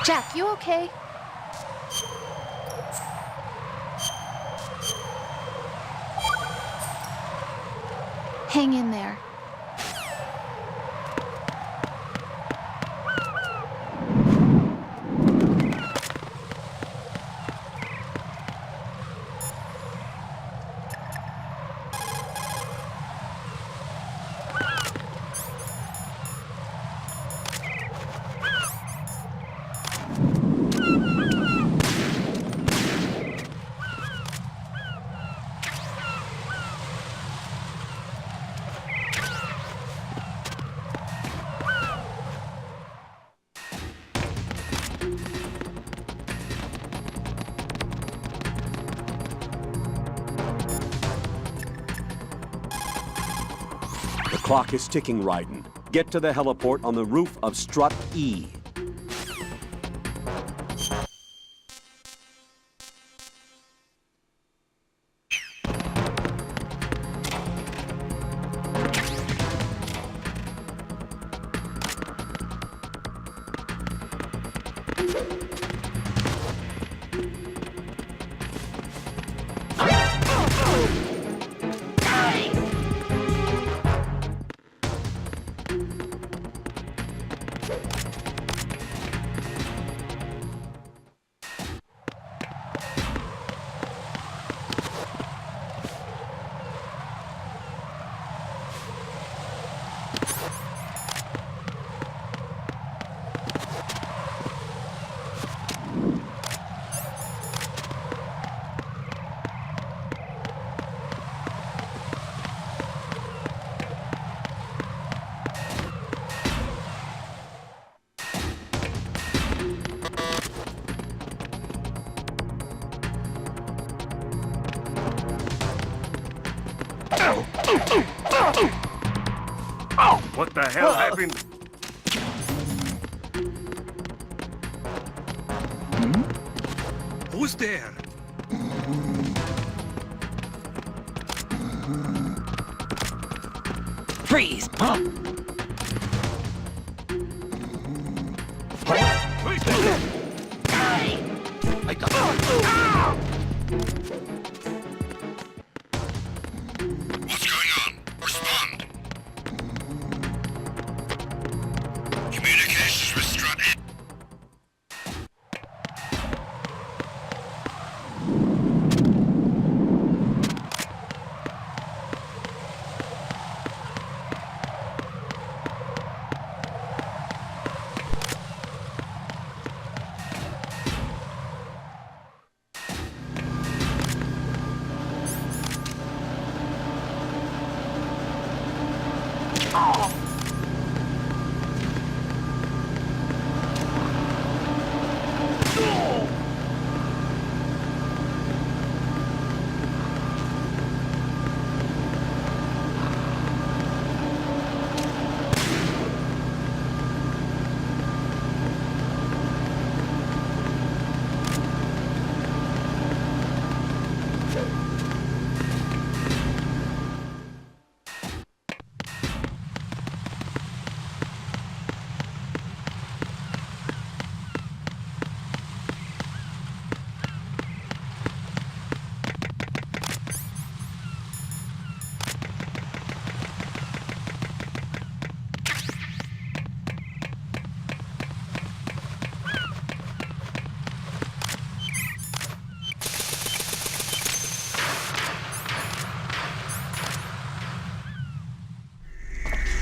Jack, you okay? Hang in there. The clock is ticking, Raiden. Get to the heliport on the roof of Strut E. What the hell happened? Who's there? Freeze! Huh? I got What's going on? Respond. Communications with Strut E.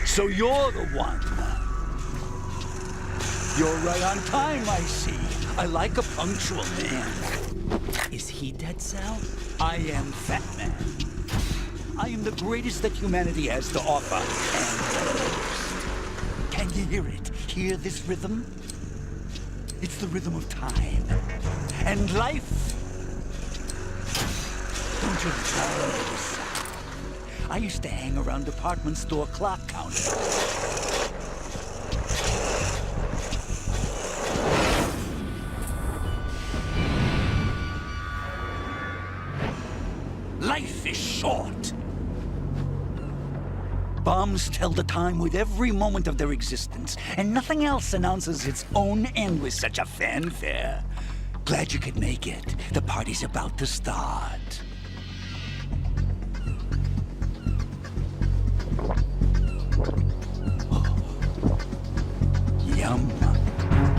So you're the one. You're right on time, I see. I like a punctual man. Is he Dead Sal? I am Fat Man. I am the greatest that humanity has to offer. And can you hear it? Hear this rhythm? It's the rhythm of time. And life. Don't you love this? I used to hang around department store clock counters. Life is short. Bombs tell the time with every moment of their existence, and nothing else announces its own end with such a fanfare. Glad you could make it. The party's about to start. Yum.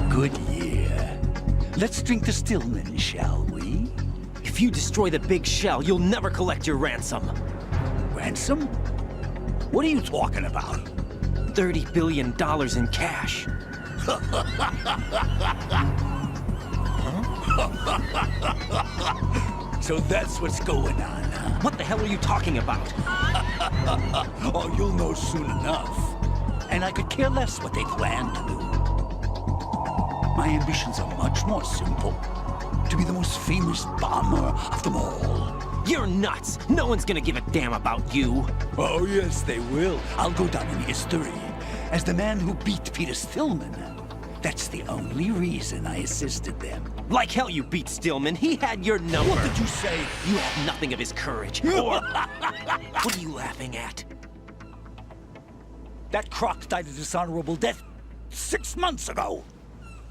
Good year. Let's drink to Stillman, shall we? If you destroy the big shell, you'll never collect your ransom. Ransom? What are you talking about? $30 billion in cash. So that's what's going on, huh? What the hell are you talking about? Oh, you'll know soon enough. And I could care less what they plan to do. My ambitions are much more simple. To be the most famous bomber of them all. You're nuts! No one's gonna give a damn about you! Oh, yes, they will. I'll go down in history as the man who beat Peter Stillman. That's the only reason I assisted them. Like hell you beat Stillman. He had your number. What did you say? You have nothing of his courage. Or... What are you laughing at? That croc died a dishonorable death 6 months ago.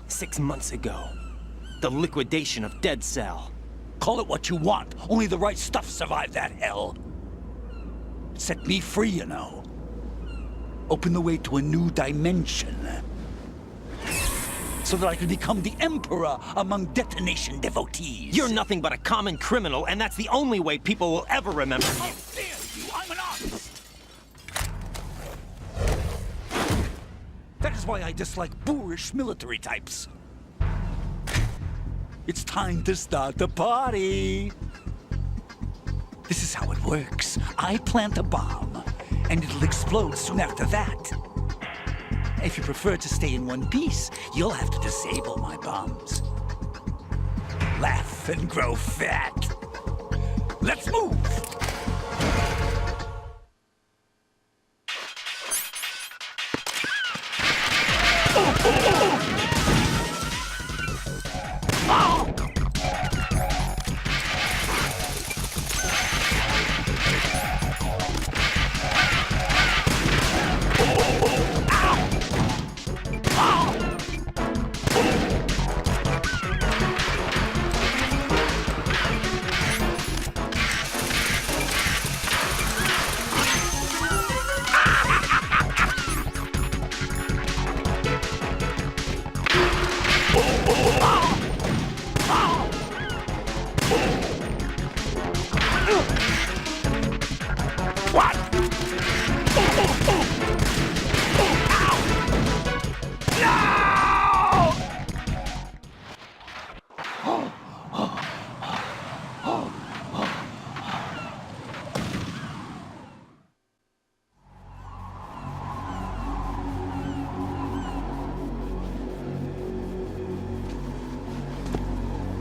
6 months ago. The liquidation of Dead Cell. Call it what you want. Only the right stuff survived that hell. It set me free, you know. Opened the way to a new dimension. So that I could become the Emperor among detonation devotees. You're nothing but a common criminal, and that's the only way people will ever remember you. How dare you! I'm an artist! That is why I dislike boorish military types. It's time to start the party. This is how it works. I plant a bomb, and it'll explode soon after that. If you prefer to stay in one piece, you'll have to disable my bombs. Laugh and grow fat. Let's move!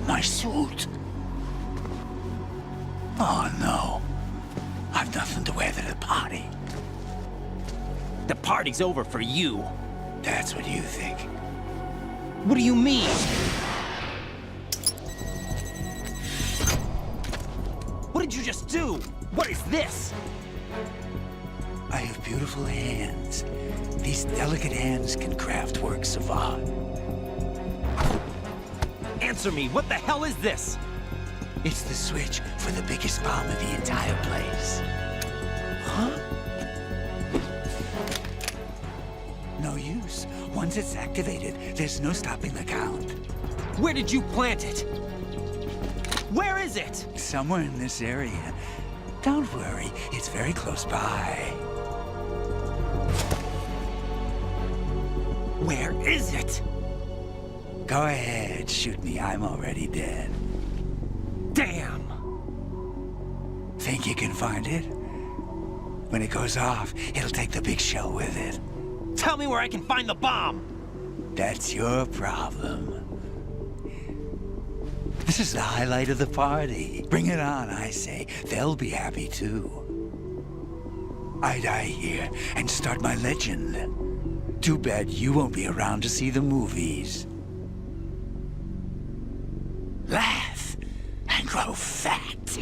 My suit. Oh, no. I've nothing to wear to the party. The party's over for you. That's what you think. What do you mean? What did you just do? What is this? I have beautiful hands. These delicate hands can craft works of art. Answer me, what the hell is this? It's the switch for the biggest bomb in the entire place. Huh? No use. Once it's activated, there's no stopping the count. Where did you plant it? Where is it? Somewhere in this area. Don't worry, it's very close by. Where is it? Go ahead, shoot me. I'm already dead. Damn! Think you can find it? When it goes off, it'll take the big shell with it. Tell me where I can find the bomb! That's your problem. This is the highlight of the party. Bring it on, I say. They'll be happy too. I die here and start my legend. Too bad you won't be around to see the movies. Laugh and grow fat.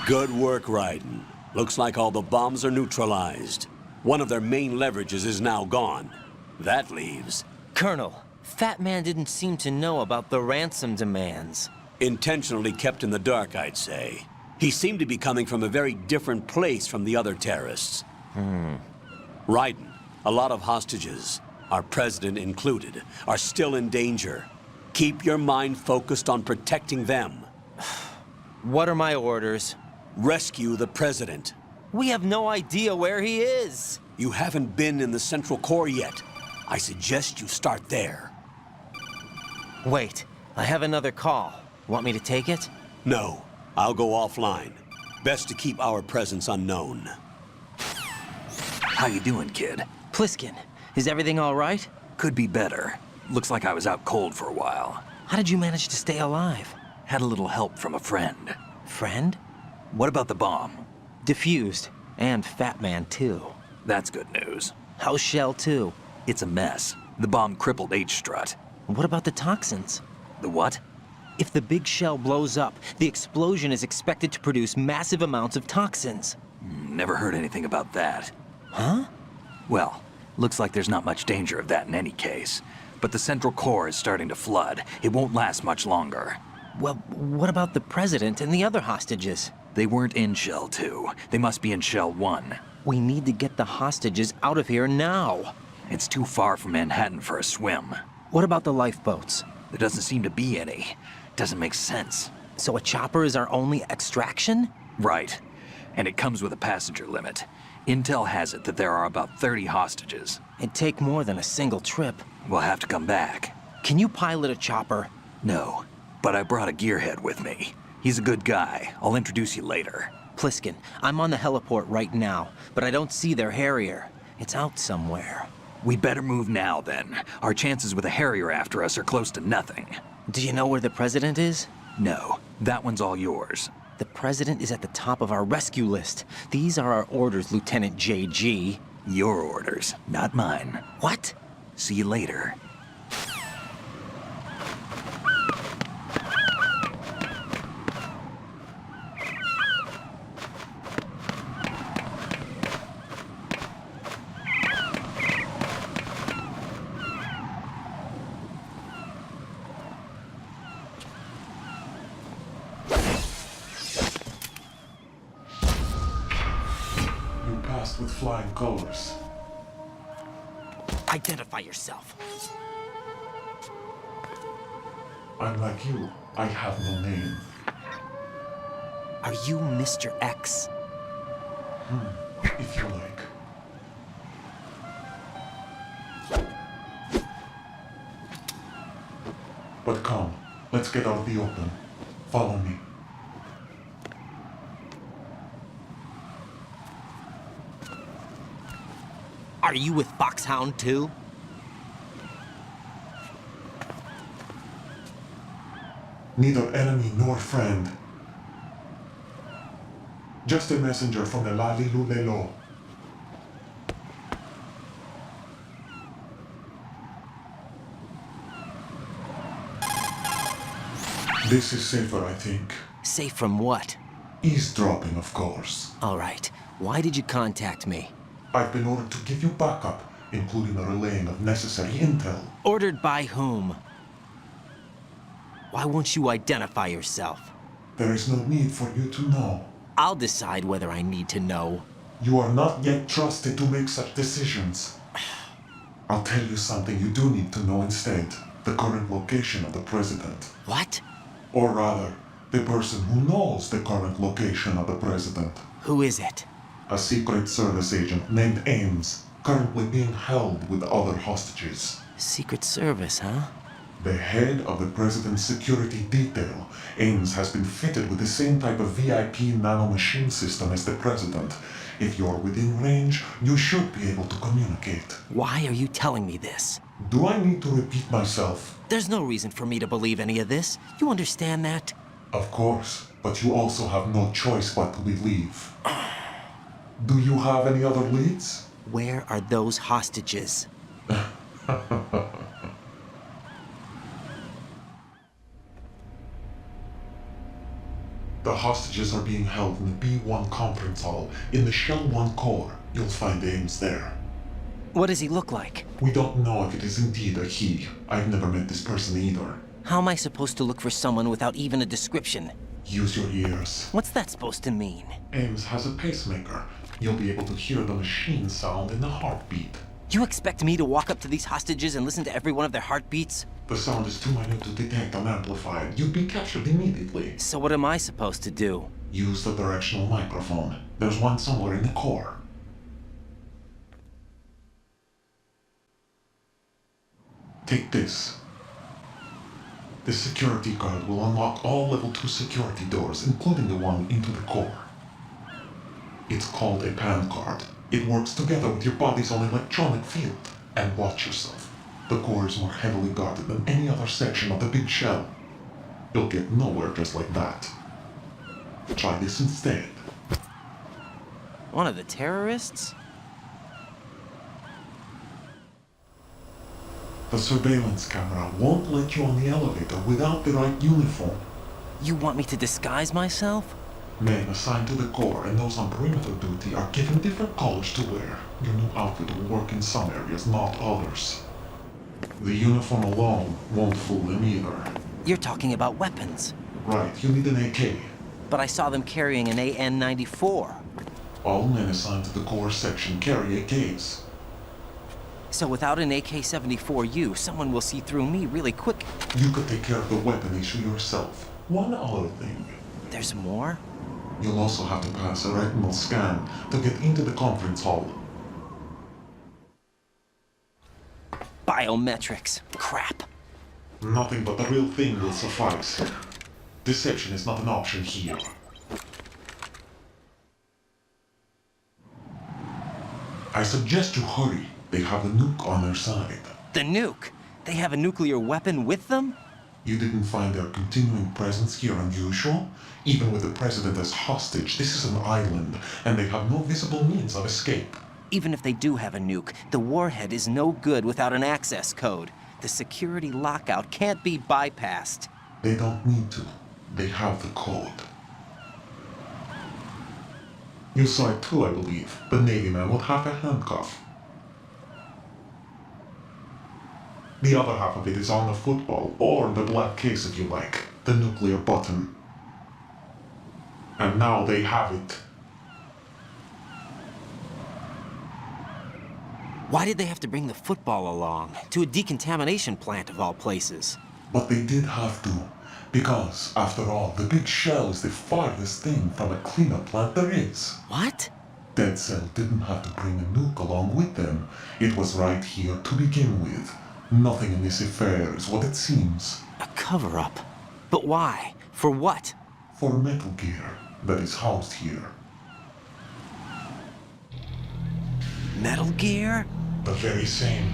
Good work, Raiden. Looks like all the bombs are neutralized. One of their main leverages is now gone. That leaves Colonel, Fat Man didn't seem to know about the ransom demands. intentionally kept in the dark, I'd say. He seemed to be coming from a very different place from the other terrorists. Raiden, a lot of hostages, our president included, are still in danger. Keep your mind focused on protecting them. What are my orders? Rescue the president. We have no idea where he is. You haven't been in the Central Core yet. I suggest you start there. Wait, I have another call. Want me to take it? No, I'll go offline. Best to keep our presence unknown. How you doing, kid? Pliskin, is everything all right? Could be better. Looks like I was out cold for a while. How did you manage to stay alive? Had a little help from a friend. Friend? What about the bomb? Diffused. And Fat Man, too. That's good news. How's Shell, too? It's a mess. The bomb crippled H-Strut. What about the toxins? The what? If the big shell blows up, the explosion is expected to produce massive amounts of toxins. Never heard anything about that. Huh? Well, looks like there's not much danger of that in any case. But the Central Core is starting to flood. It won't last much longer. Well, what about the president and the other hostages? They weren't in Shell 2. They must be in Shell 1. We need to get the hostages out of here now. It's too far from Manhattan for a swim. What about the lifeboats? There doesn't seem to be any. Doesn't make sense. So a chopper is our only extraction? Right. And it comes with a passenger limit. Intel has it that there are about 30 hostages. It'd take more than a single trip. We'll have to come back. Can you pilot a chopper? No, but I brought a gearhead with me. He's a good guy. I'll introduce you later. Pliskin, I'm on the heliport right now, but I don't see their Harrier. It's out somewhere. We better move now, then. Our chances with a Harrier after us are close to nothing. Do you know where the president is? No, that one's all yours. The president is at the top of our rescue list. These are our orders, Lieutenant JG. Your orders, not mine. What? See you later. You passed with flying colors. Identify yourself. I'm like you. I have no name. Are you Mr. X? If you like. But come, let's get out of the open. Follow me. Are you with Foxhound too? Neither enemy nor friend. Just a messenger from the Lali Lulelo. This is safer, I think. Safe from what? Eavesdropping, of course. All right. Why did you contact me? I've been ordered to give you backup, including the relaying of necessary intel. Ordered by whom? Why won't you identify yourself? There is no need for you to know. I'll decide whether I need to know. You are not yet trusted to make such decisions. I'll tell you something you do need to know instead. The current location of the president. What? Or rather, the person who knows the current location of the president. Who is it? A Secret Service agent named Ames, currently being held with other hostages. Secret Service, huh? The head of the president's security detail, Ames has been fitted with the same type of VIP nanomachine system as the president. If you're within range, you should be able to communicate. Why are you telling me this? Do I need to repeat myself? There's no reason for me to believe any of this. You understand that? Of course, but you also have no choice but to believe. Do you have any other leads? Where are those hostages? The hostages are being held in the B1 conference hall in the Shell 1 core. You'll find Ames there. What does he look like? We don't know if it is indeed a he. I've never met this person either. How am I supposed to look for someone without even a description? Use your ears. What's that supposed to mean? Ames has a pacemaker. You'll be able to hear the machine sound in the heartbeat. You expect me to walk up to these hostages and listen to every one of their heartbeats? The sound is too minute to detect unamplified. You'd be captured immediately. So what am I supposed to do? Use the directional microphone. There's one somewhere in the core. Take this. This security card will unlock all level 2 security doors, including the one into the core. It's called a PAN card. It works together with your body's own electronic field. And watch yourself. The core is more heavily guarded than any other section of the big shell. You'll get nowhere just like that. Try this instead. One of the terrorists? The surveillance camera won't let you on the elevator without the right uniform. You want me to disguise myself? Men assigned to the core and those on perimeter duty are given different colors to wear. Your new outfit will work in some areas, not others. The uniform alone won't fool them either. You're talking about weapons. Right, you need an AK. But I saw them carrying an AN-94. All men assigned to the core section carry AKs. So without an AK-74U, someone will see through me really quick. You could take care of the weapon issue yourself. One other thing. There's more? You'll also have to pass a retinal scan to get into the conference hall. Biometrics. Crap. Nothing but the real thing will suffice. Deception is not an option here. I suggest you hurry. They have the nuke on their side. The nuke? They have a nuclear weapon with them? You didn't find their continuing presence here unusual? Even with the president as hostage, this is an island, and they have no visible means of escape. Even if they do have a nuke, the warhead is no good without an access code. The security lockout can't be bypassed. They don't need to. They have the code. You saw it too, I believe. The Navy man with half a handcuff. The other half of it is on the football, or the black case if you like. The nuclear button. And now they have it. Why did they have to bring the football along? To a decontamination plant of all places. But they did have to. Because, after all, the big shell is the farthest thing from a cleanup plant there is. What? Dead Cell didn't have to bring a nuke along with them. It was right here to begin with. Nothing in this affair is what it seems. A cover-up? But why? For what? For Metal Gear that is housed here. Metal Gear? The very same.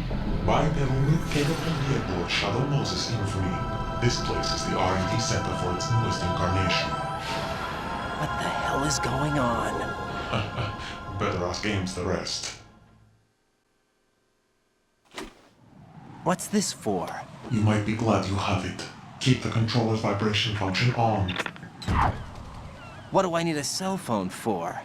Bipedal nuke-capable vehicle of Shadow Moses infamy. This place is the R&D center for its newest incarnation. What the hell is going on? Better ask Ames the rest. What's this for? You might be glad you have it. Keep the controller's vibration function on. What do I need a cell phone for?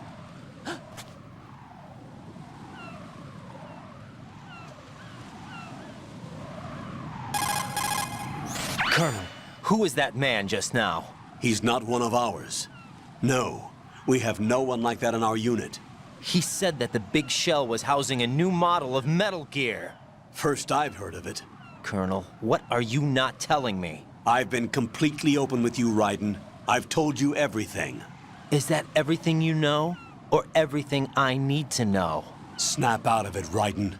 Colonel, who was that man just now? He's not one of ours. No, we have no one like that in our unit. He said that the big shell was housing a new model of Metal Gear. First I've heard of it. Colonel, what are you not telling me? I've been completely open with you, Raiden. I've told you everything. Is that everything you know? Or everything I need to know? Snap out of it, Raiden.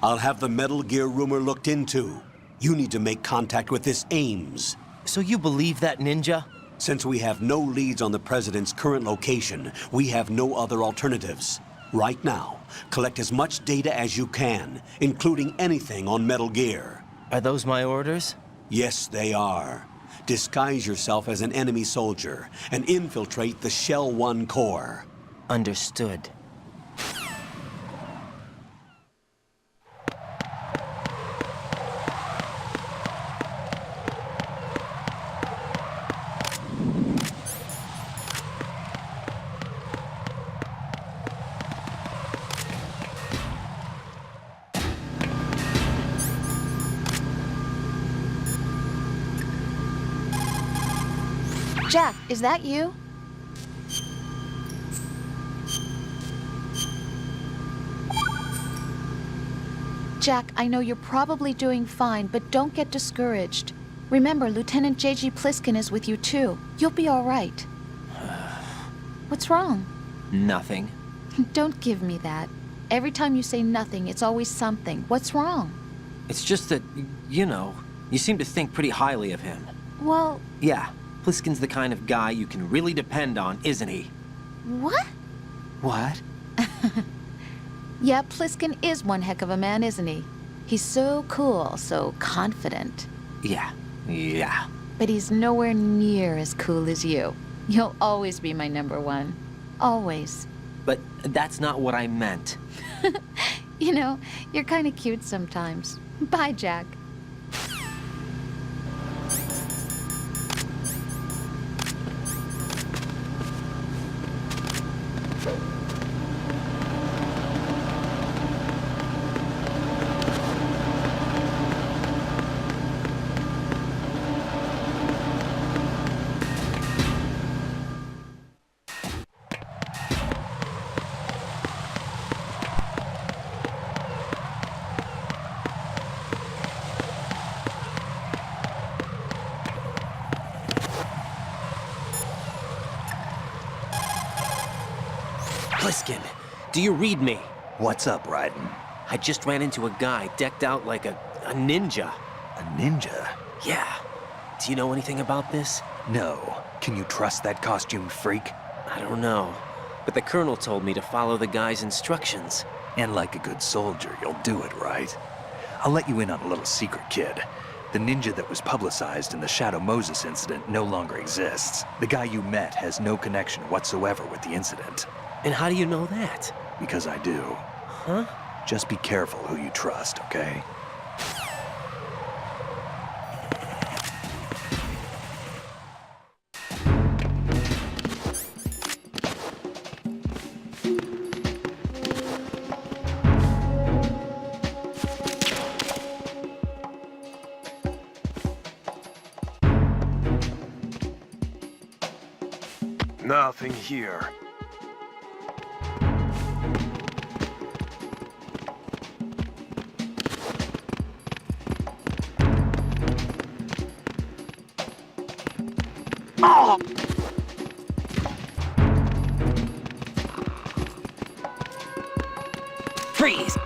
I'll have the Metal Gear rumor looked into. You need to make contact with this Ames. So you believe that ninja? Since we have no leads on the President's current location, we have no other alternatives. Right now, collect as much data as you can, including anything on Metal Gear. Are those my orders? Yes, they are. Disguise yourself as an enemy soldier and infiltrate the Shell 1 core. Understood. Jack, is that you? Jack, I know you're probably doing fine, but don't get discouraged. Remember, Lieutenant J.G. Pliskin is with you too. You'll be all right. What's wrong? Nothing. Don't give me that. Every time you say nothing, it's always something. What's wrong? It's just that, you know, you seem to think pretty highly of him. Well, Yeah, Pliskin's the kind of guy you can really depend on, isn't he? what? What? Yeah, Pliskin is one heck of a man, isn't he? He's so cool, so confident. Yeah. But he's nowhere near as cool as you. You'll always be my number one. Always. But that's not what I meant. You know, you're kind of cute sometimes. Bye, Jack. Pliskin, do you read me? What's up, Raiden? I just ran into a guy decked out like a ninja. A ninja? Yeah. Do you know anything about this? No. Can you trust that costume freak? I don't know. But the colonel told me to follow the guy's instructions. And like a good soldier, you'll do it, right? I'll let you in on a little secret, kid. The ninja that was publicized in the Shadow Moses incident no longer exists. The guy you met has no connection whatsoever with the incident. And how do you know that? Because I do. Huh? Just be careful who you trust, okay? Nothing here. Freeze!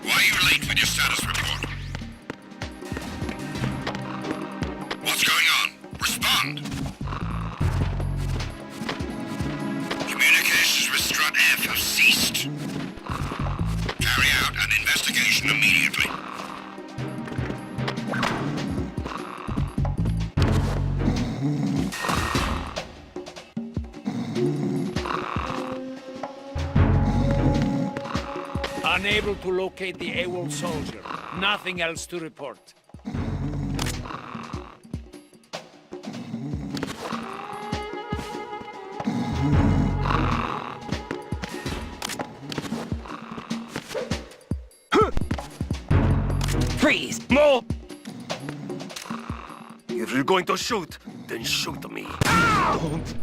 Why are you late with your status report? What's going on? Respond! Communications with Strut F have ceased. Carry out an investigation immediately. Unable to locate the AWOL soldier. Nothing else to report. Freeze! No! If you're going to shoot, then shoot me. Don't.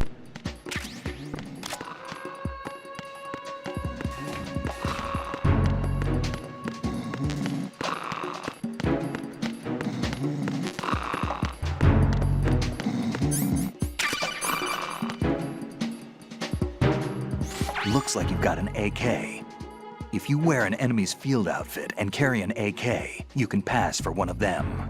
Looks like you've got an AK. If you wear an enemy's field outfit and carry an AK, you can pass for one of them.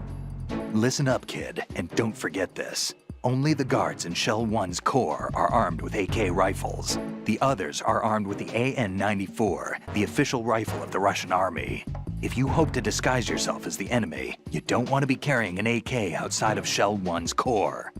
Listen up, kid, and don't forget this. Only the guards in Shell 1's core are armed with AK rifles. The others are armed with the AN-94, the official rifle of the Russian army. If you hope to disguise yourself as the enemy, you don't want to be carrying an AK outside of Shell 1's core.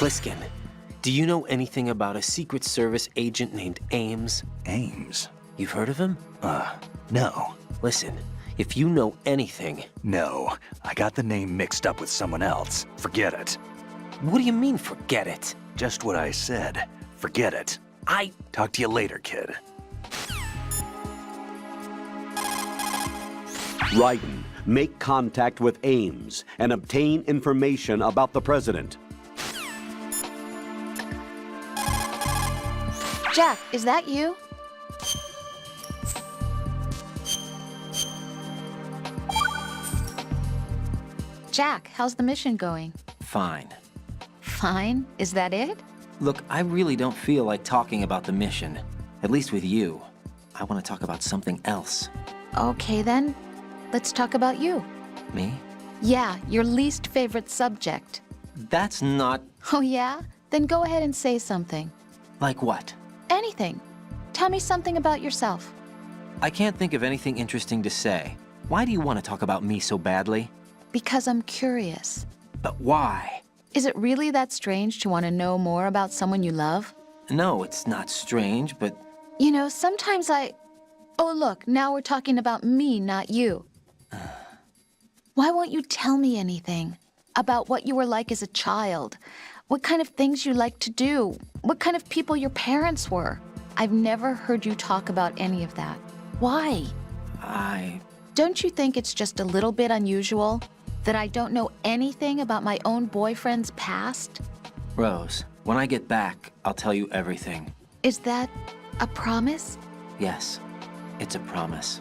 Pliskin, do you know anything about a Secret Service agent named Ames? Ames? You've heard of him? No. Listen, if you know anything... No. I got the name mixed up with someone else. Forget it. What do you mean, forget it? Just what I said. Forget it. Talk to you later, kid. Raiden, make contact with Ames and obtain information about the president. Jack, is that you? Jack, how's the mission going? Fine. Fine? Is that it? Look, I really don't feel like talking about the mission. At least with you. I want to talk about something else. Okay then, let's talk about you. Me? Yeah, your least favorite subject. That's not... Oh yeah? Then go ahead and say something. Like what? Anything. Tell me something about yourself. I can't think of anything interesting to say. Why do you want to talk about me so badly? Because I'm curious. But why? Is it really that strange to want to know more about someone you love? No, it's not strange, but... You know, sometimes Oh, look, now we're talking about me, not you. Why won't you tell me anything? About what you were like as a child? what kind of things you like to do, what kind of people your parents were. I've never heard you talk about any of that. Why? Don't you think it's just a little bit unusual that I don't know anything about my own boyfriend's past? Rose, when I get back, I'll tell you everything. Is that a promise? Yes, it's a promise.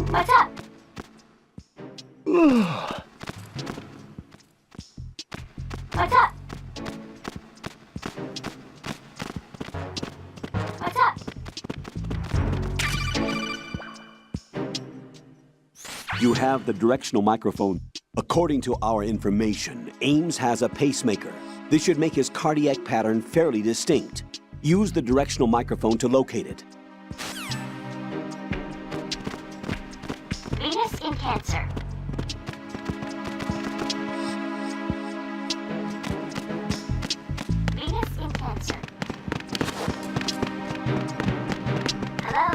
What's up? What's up? What's up? You have the directional microphone. According to our information, Ames has a pacemaker. This should make his cardiac pattern fairly distinct. Use the directional microphone to locate it. Venus in Cancer. Venus in Cancer. Hello?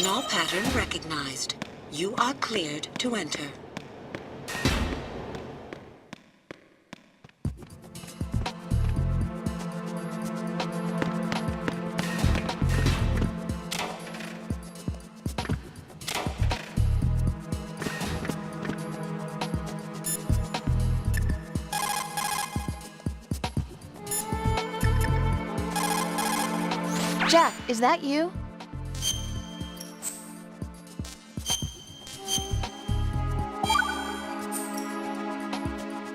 Retinol pattern recognized. You are cleared to enter. Jack, is that you?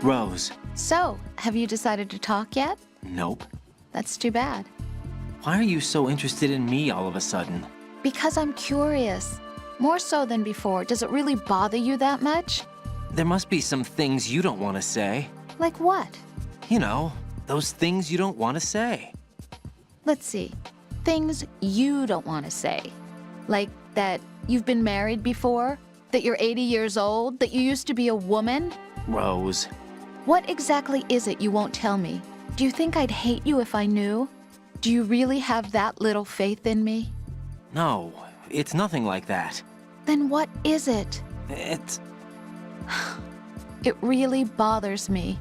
Rose. So, have you decided to talk yet? Nope. That's too bad. Why are you so interested in me all of a sudden? Because I'm curious. More so than before. Does it really bother you that much? There must be some things you don't want to say. Like what? You know, those things you don't want to say. Let's see. Things you don't want to say. Like that you've been married before? That you're 80 years old? That you used to be a woman? Rose. What exactly is it you won't tell me? Do you think I'd hate you if I knew? Do you really have that little faith in me? No, it's nothing like that. Then what is it? It's... It really bothers me.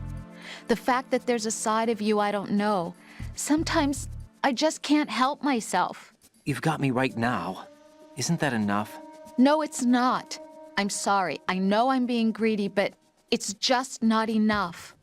The fact that there's a side of you I don't know. Sometimes I just can't help myself. You've got me right now. Isn't that enough? No, it's not. I'm sorry. I know I'm being greedy, but it's just not enough.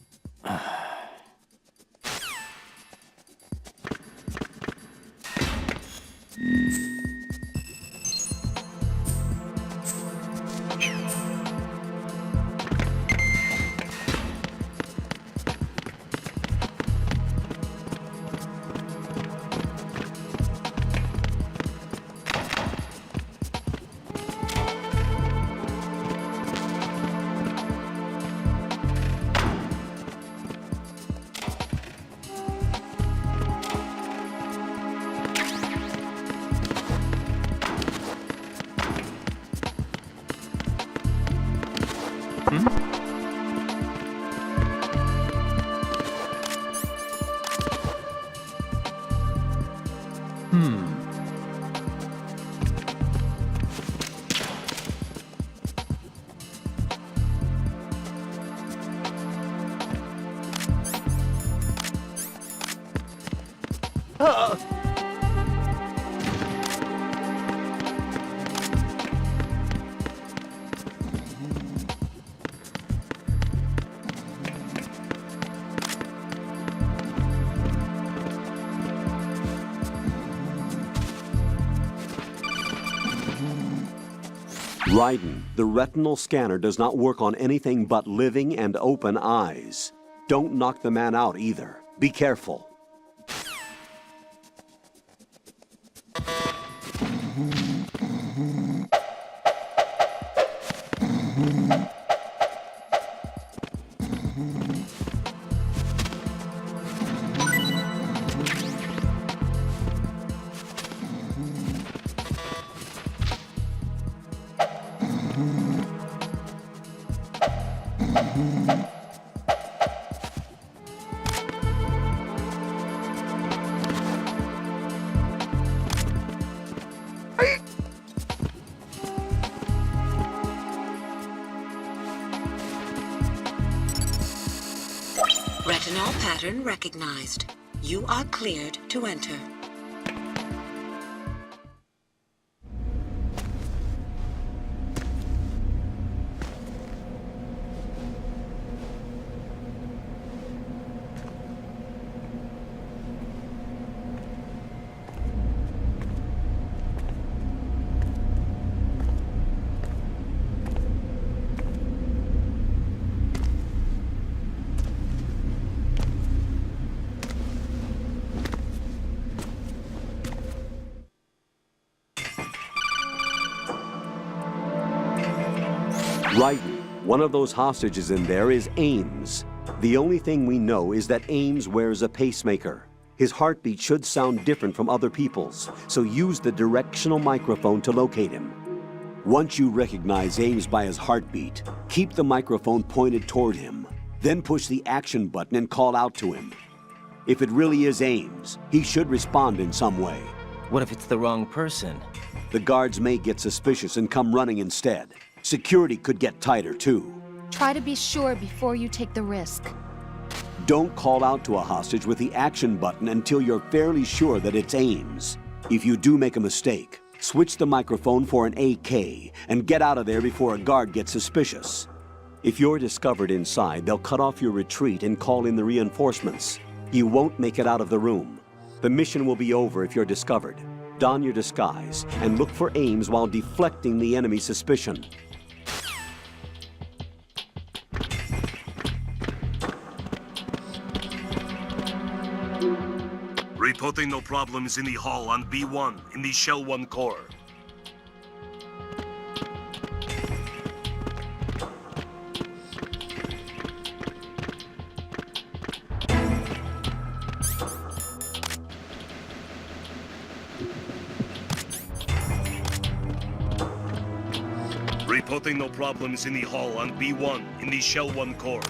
Raiden, the retinal scanner does not work on anything but living and open eyes. Don't knock the man out either. Be careful. Retinol pattern recognized. You are cleared to enter. Raiden, one of those hostages in there is Ames. The only thing we know is that Ames wears a pacemaker. His heartbeat should sound different from other people's, so use the directional microphone to locate him. Once you recognize Ames by his heartbeat, keep the microphone pointed toward him. Then push the action button and call out to him. If it really is Ames, he should respond in some way. What if it's the wrong person? The guards may get suspicious and come running instead. Security could get tighter, too. Try to be sure before you take the risk. Don't call out to a hostage with the action button until you're fairly sure that it's Ames. If you do make a mistake, switch the microphone for an AK and get out of there before a guard gets suspicious. If you're discovered inside, they'll cut off your retreat and call in the reinforcements. You won't make it out of the room. The mission will be over if you're discovered. Don your disguise and look for Ames while deflecting the enemy's suspicion. Reporting no problems in the hall on B1 in the Shell 1 core. Reporting no problems in the hall on B1 in the Shell 1 core.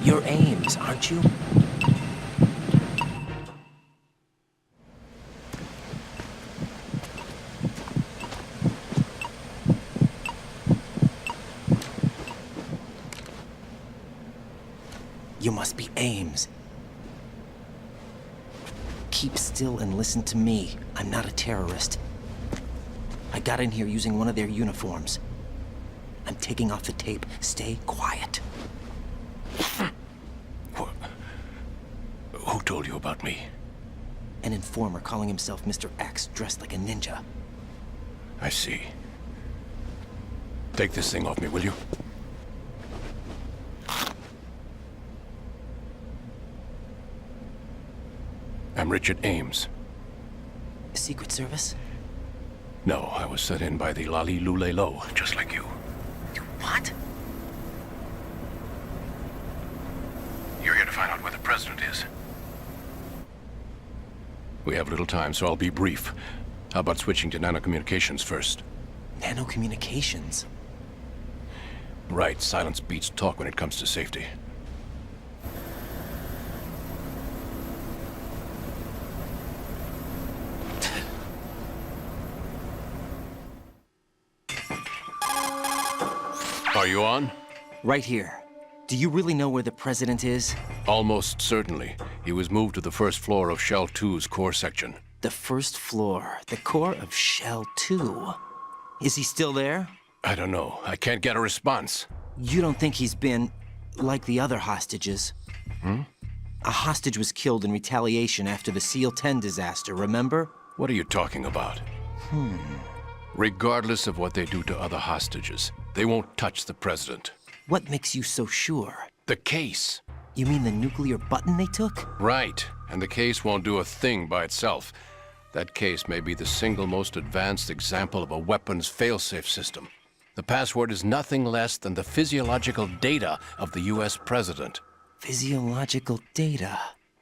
You're Ames, aren't you? You must be Ames. Keep still and listen to me. I'm not a terrorist. I got in here using one of their uniforms. I'm taking off the tape. Stay quiet. Who told you about me? An informer calling himself Mr. X, dressed like a ninja. I see. Take this thing off me, will you? I'm Richard Ames. Secret Service? No, I was sent in by the Lali Lule Lo, just like you. What? You're here to find out where the president is. We have little time, so I'll be brief. How about switching to nanocommunications first? Nanocommunications? Right, silence beats talk when it comes to safety. Are you on? Right here. Do you really know where the president is? Almost certainly. He was moved to the first floor of Shell 2's core section. The first floor. The core of Shell 2. Is he still there? I don't know. I can't get a response. You don't think he's been like the other hostages? A hostage was killed in retaliation after the SEAL 10 disaster, remember? What are you talking about? Regardless of what they do to other hostages, they won't touch the president. What makes you so sure? The case. You mean the nuclear button they took? Right. And the case won't do a thing by itself. That case may be the single most advanced example of a weapons failsafe system. The password is nothing less than the physiological data of the US president. Physiological data?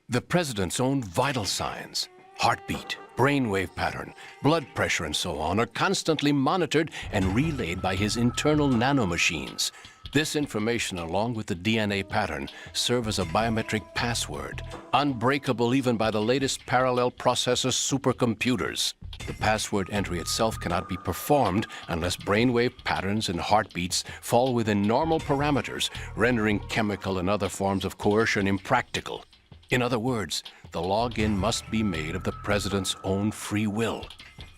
The president's own vital signs, heartbeat, brainwave pattern, blood pressure, and so on, are constantly monitored and relayed by his internal nanomachines. This information, along with the DNA pattern, serve as a biometric password, unbreakable even by the latest parallel processor supercomputers. The password entry itself cannot be performed unless brainwave patterns and heartbeats fall within normal parameters, rendering chemical and other forms of coercion impractical. In other words, the login must be made of the president's own free will.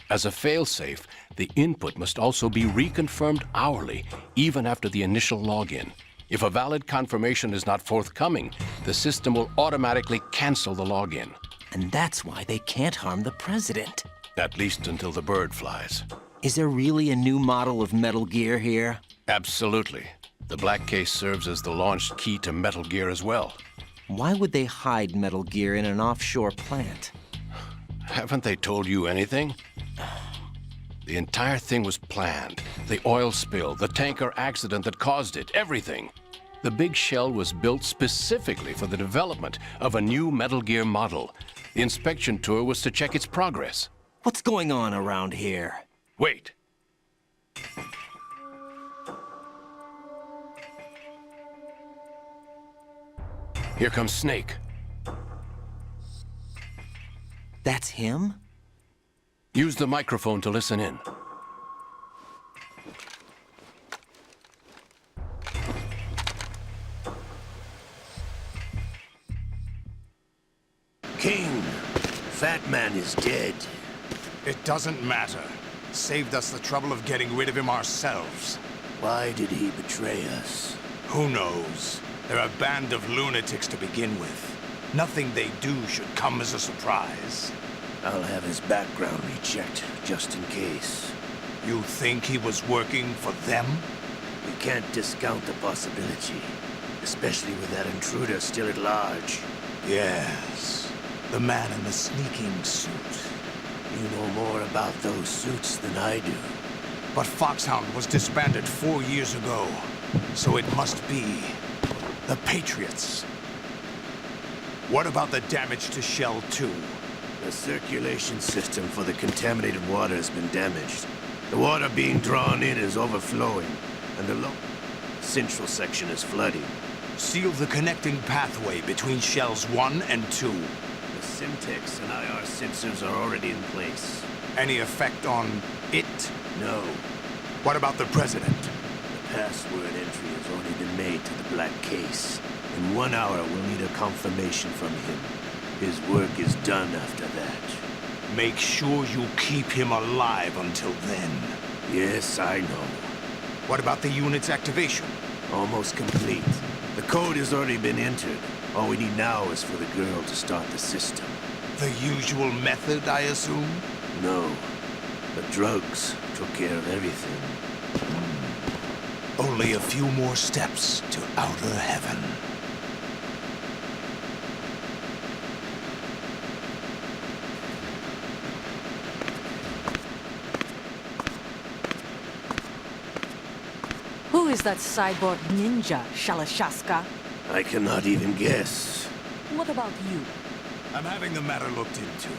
As a failsafe, the input must also be reconfirmed hourly, even after the initial login. If a valid confirmation is not forthcoming, the system will automatically cancel the login. And that's why they can't harm the president. At least until the bird flies. Is there really a new model of Metal Gear here? Absolutely. The black case serves as the launch key to Metal Gear as well. Why would they hide Metal Gear in an offshore plant? Haven't they told you anything? The entire thing was planned. The oil spill, the tanker accident that caused it, everything. The big shell was built specifically for the development of a new Metal Gear model. The inspection tour was to check its progress. What's going on around here? Wait. Here comes Snake. That's him? Use the microphone to listen in. King, Fat Man is dead. It doesn't matter. Saved us the trouble of getting rid of him ourselves. Why did he betray us? Who knows? They're a band of lunatics to begin with. Nothing they do should come as a surprise. I'll have his background rechecked, just in case. You think he was working for them? We can't discount the possibility, especially with that intruder still at large. Yes. The man in the sneaking suit. You know more about those suits than I do. But Foxhound was disbanded 4 years ago, so it must be the Patriots. What about the damage to Shell 2? The circulation system for the contaminated water has been damaged. The water being drawn in is overflowing, and the central section is flooding. Seal the connecting pathway between Shells 1 and 2. The Simtex and IR sensors are already in place. Any effect on it? No. What about the President? The password entry has already been made to the black case. In 1 hour, we'll need a confirmation from him. His work is done after that. Make sure you keep him alive until then. Yes, I know. What about the unit's activation? Almost complete. The code has already been entered. All we need now is for the girl to start the system. The usual method, I assume? No. The drugs took care of everything. Only a few more steps to outer heaven. Who is that cyborg ninja, Shalashaska? I cannot even guess. What about you? I'm having the matter looked into.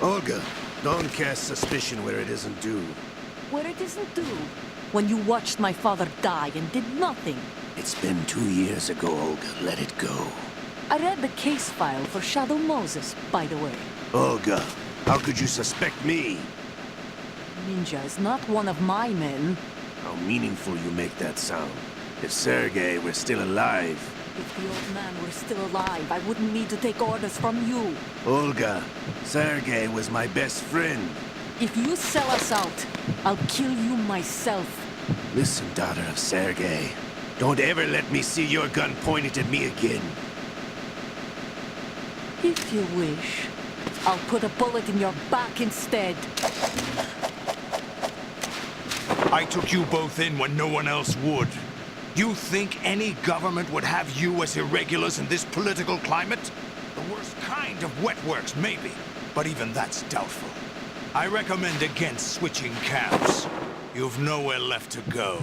Olga, don't cast suspicion where it isn't due. Where it isn't due? When you watched my father die and did nothing. It's been 2 years ago, Olga. Let it go. I read the case file for Shadow Moses, by the way. Olga, how could you suspect me? Ninja is not one of my men. How meaningful you make that sound. If Sergei were still alive... If the old man were still alive, I wouldn't need to take orders from you. Olga, Sergei was my best friend. If you sell us out, I'll kill you myself. Listen, daughter of Sergei. Don't ever let me see your gun pointed at me again. If you wish, I'll put a bullet in your back instead. I took you both in when no one else would. You think any government would have you as irregulars in this political climate? The worst kind of wet works, maybe. But even that's doubtful. I recommend against switching camps. You've nowhere left to go.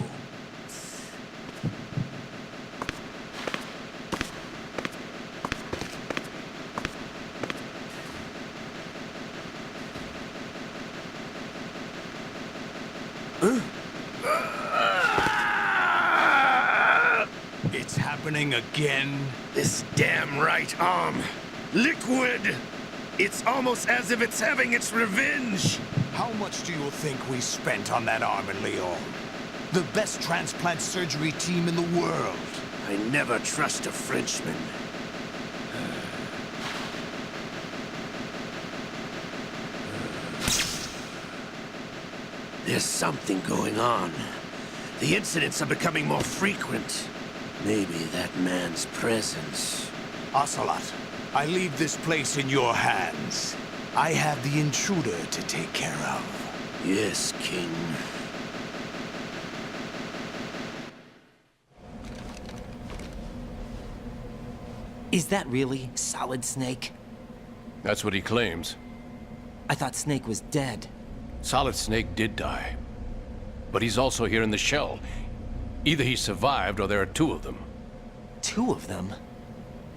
It's happening again? This damn right arm. Liquid! It's almost as if it's having its revenge! How much do you think we spent on that arm in Lyon? The best transplant surgery team in the world. I never trust a Frenchman. There's something going on. The incidents are becoming more frequent. Maybe that man's presence. Ocelot, I leave this place in your hands. I have the intruder to take care of. Yes, King. Is that really Solid Snake? That's what he claims. I thought Snake was dead. Solid Snake did die. But he's also here in the shell. Either he survived or there are two of them. Two of them?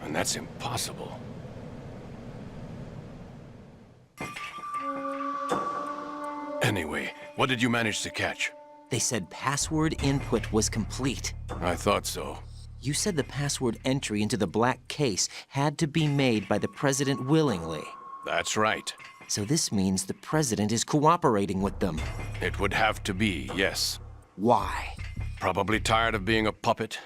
And that's impossible. Anyway, what did you manage to catch? They said password input was complete. I thought so. You said the password entry into the black case had to be made by the president willingly. That's right. So this means the president is cooperating with them. It would have to be, yes. Why? Probably tired of being a puppet,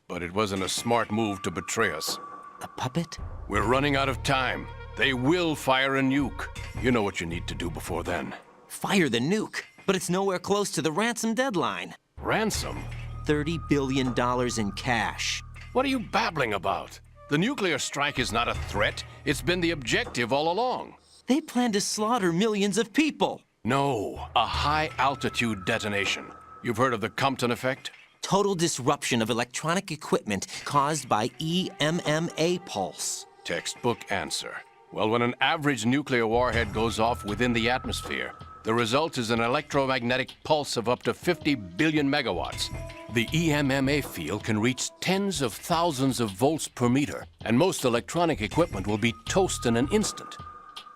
but it wasn't a smart move to betray us. A puppet? We're running out of time. They will fire a nuke. You know what you need to do before then. Fire the nuke? But it's nowhere close to the ransom deadline. Ransom? $30 billion in cash. What are you babbling about? The nuclear strike is not a threat. It's been the objective all along. They plan to slaughter millions of people. No, a high-altitude detonation. You've heard of the Compton effect? Total disruption of electronic equipment caused by EMMA pulse. Textbook answer. Well, when an average nuclear warhead goes off within the atmosphere, the result is an electromagnetic pulse of up to 50 billion megawatts. The EMMA field can reach tens of thousands of volts per meter, and most electronic equipment will be toast in an instant.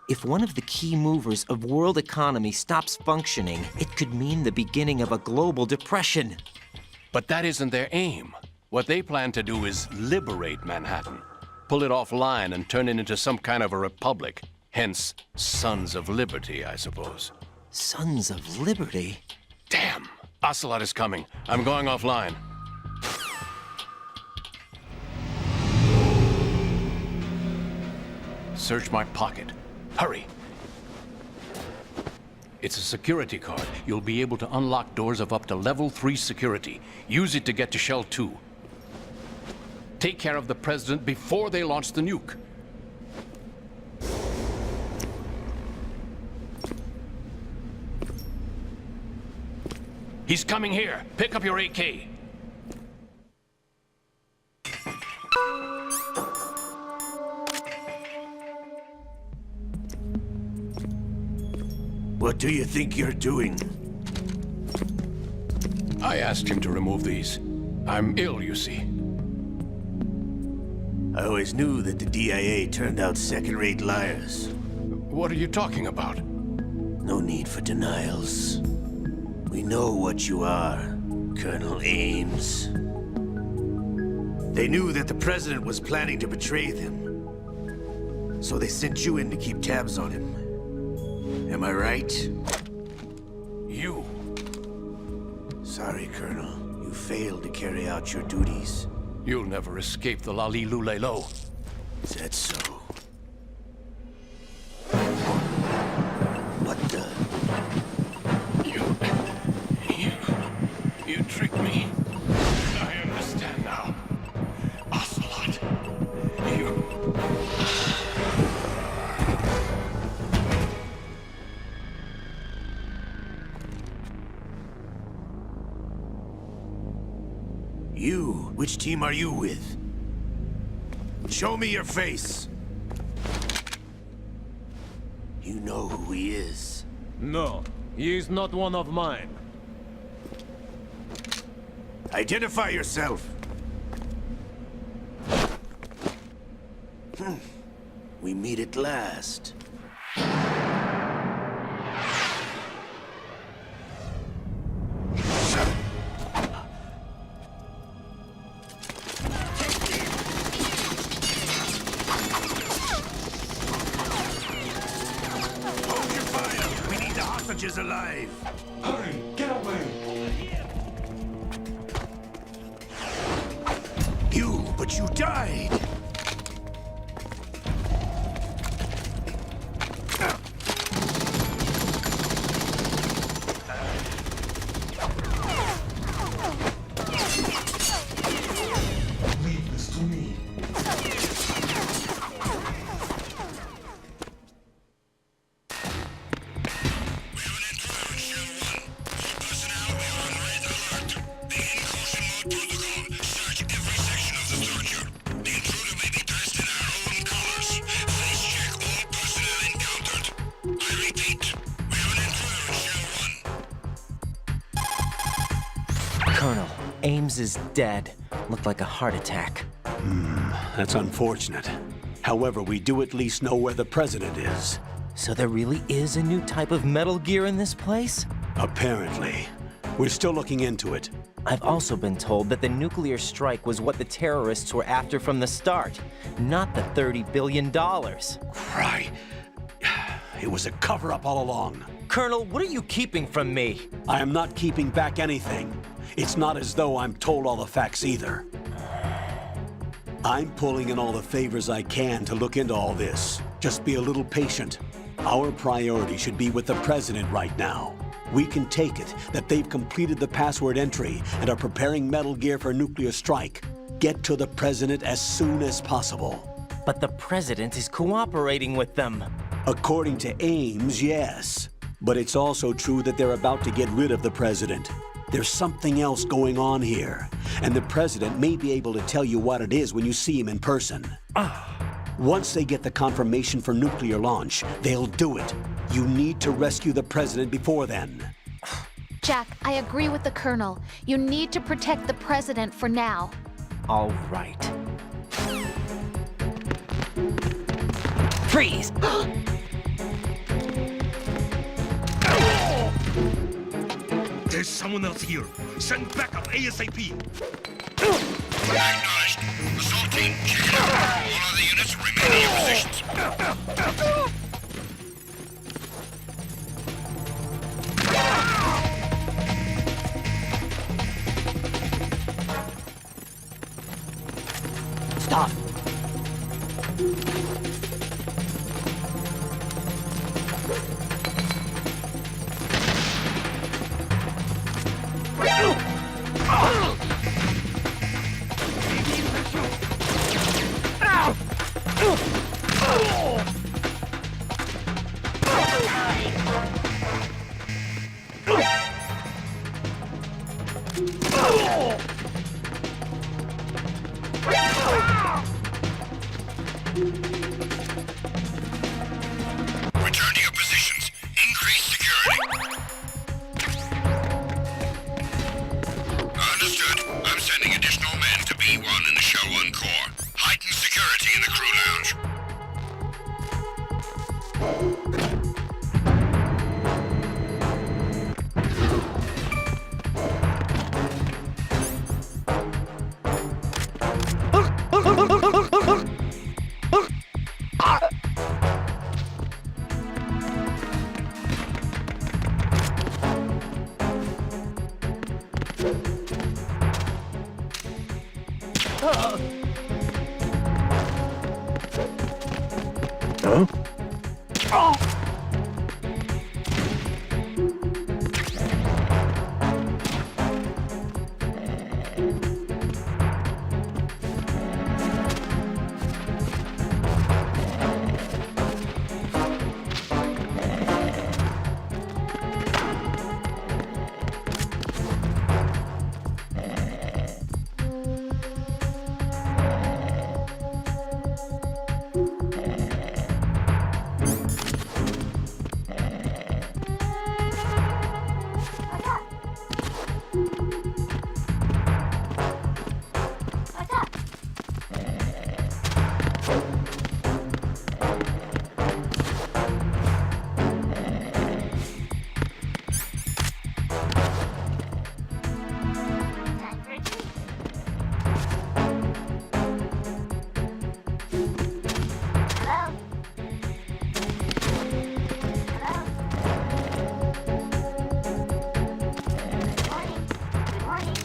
If one of the key movers of world economy stops functioning, it could mean the beginning of a global depression. But that isn't their aim. What they plan to do is liberate Manhattan, pull it offline and turn it into some kind of a republic. Hence, Sons of Liberty, I suppose. Sons of Liberty? Damn! Ocelot is coming. I'm going offline. Search my pocket. Hurry! It's a security card. You'll be able to unlock doors of up to level 3 security. Use it to get to Shell 2. Take care of the president before they launch the nuke. He's coming here. Pick up your AK. What do you think you're doing? I asked him to remove these. I'm ill, you see. I always knew that the DIA turned out second-rate liars. What are you talking about? No need for denials. We know what you are, Colonel Ames. They knew that the president was planning to betray them. So they sent you in to keep tabs on him. Am I right? You. Sorry, Colonel. You failed to carry out your duties. You'll never escape the Lali Lulelo. Is that so? What the? You tricked me. I understand now. Ocelot. You? Which team are you with? Show me your face. You know who he is. No, he is not one of mine. Identify yourself. We meet at last. Is alive. Hurry, get away! But you died. Leave this to me. Ames is dead. Looked like a heart attack. That's unfortunate. However, we do at least know where the president is. So there really is a new type of Metal Gear in this place? Apparently. We're still looking into it. I've also been told that the nuclear strike was what the terrorists were after from the start, not the $30 billion. Right. It was a cover-up all along. Colonel, what are you keeping from me? I am not keeping back anything. It's not as though I'm told all the facts either. I'm pulling in all the favors I can to look into all this. Just be a little patient. Our priority should be with the president right now. We can take it that they've completed the password entry and are preparing Metal Gear for nuclear strike. Get to the president as soon as possible. But the president is cooperating with them. According to Ames, yes. But it's also true that they're about to get rid of the president. There's something else going on here, and the president may be able to tell you what it is when you see him in person. Once they get the confirmation for nuclear launch, they'll do it. You need to rescue the president before then. Jack, I agree with the Colonel. You need to protect the president for now. All right. Freeze! There's someone else here. Send backup ASAP. Acknowledged. Assault team, check it out. All other units remain in your positions. Stop! Return to your positions. Increase security. Understood. I'm sending additional men to B1 in the Shell 1 core. Heighten security in the crew lounge.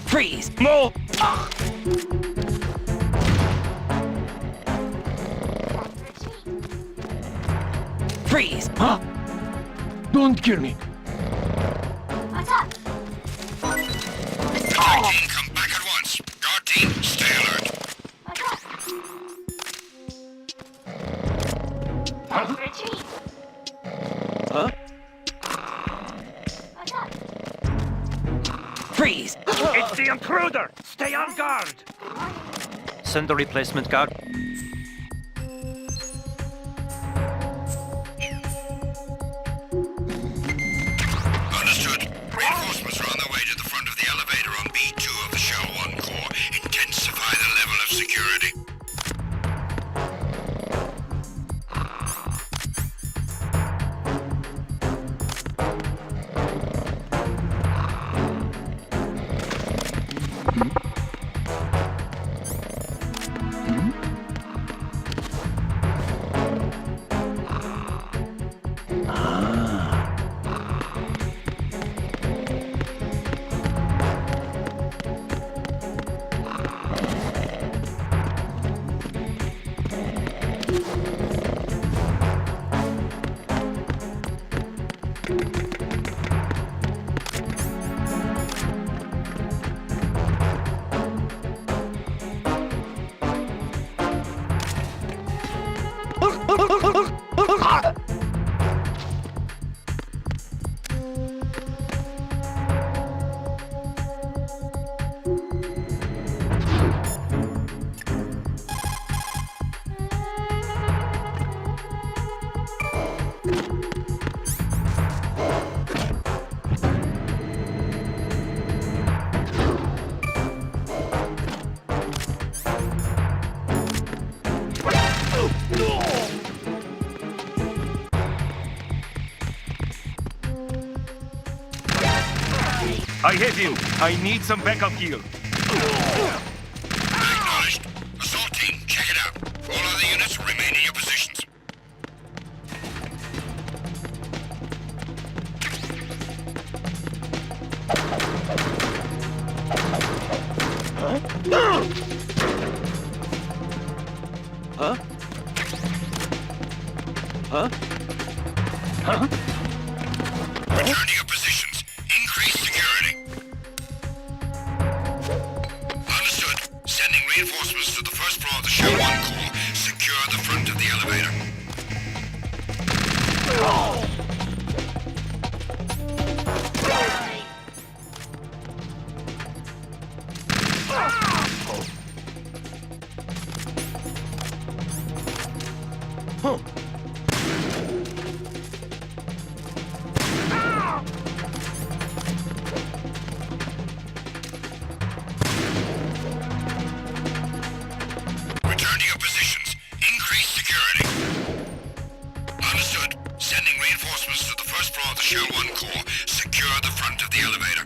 Freeze! No! Freeze! Huh? Don't kill me. What's up? Guard team, come back at once. Guard team, stay alert. What's up? Retreat. Huh? What's up? Freeze! It's the intruder! Stay on guard! Send the replacement guard. Understood. Reinforcements are on their way to the front of the elevator on B2 of the Shell I hit him. I need some backup gear. Acknowledged. Assault team, check it out. All other units remain in your positions. Huh? Huh? Huh? Return to your positions. Increase security. Understood. Sending reinforcements to the first floor of the Show 1 Corps. Secure the front of the elevator. Return to your positions. Increase security. Understood. Sending reinforcements to the first floor of the Show 1 Corps. Secure the front of the elevator.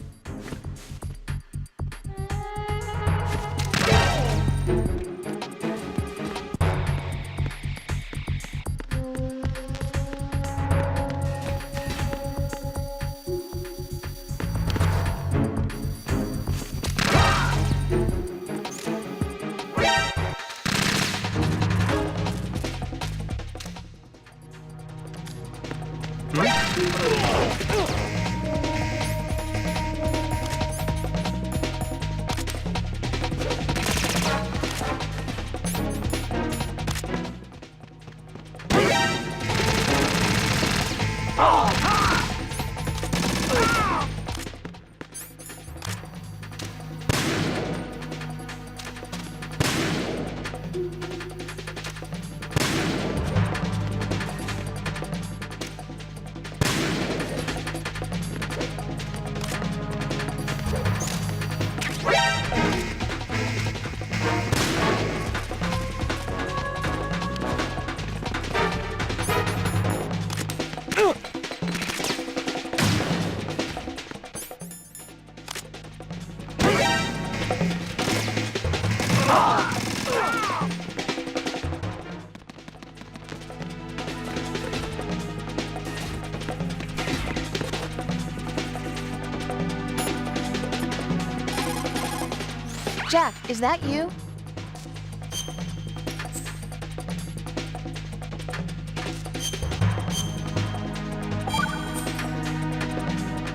Jack, is that you?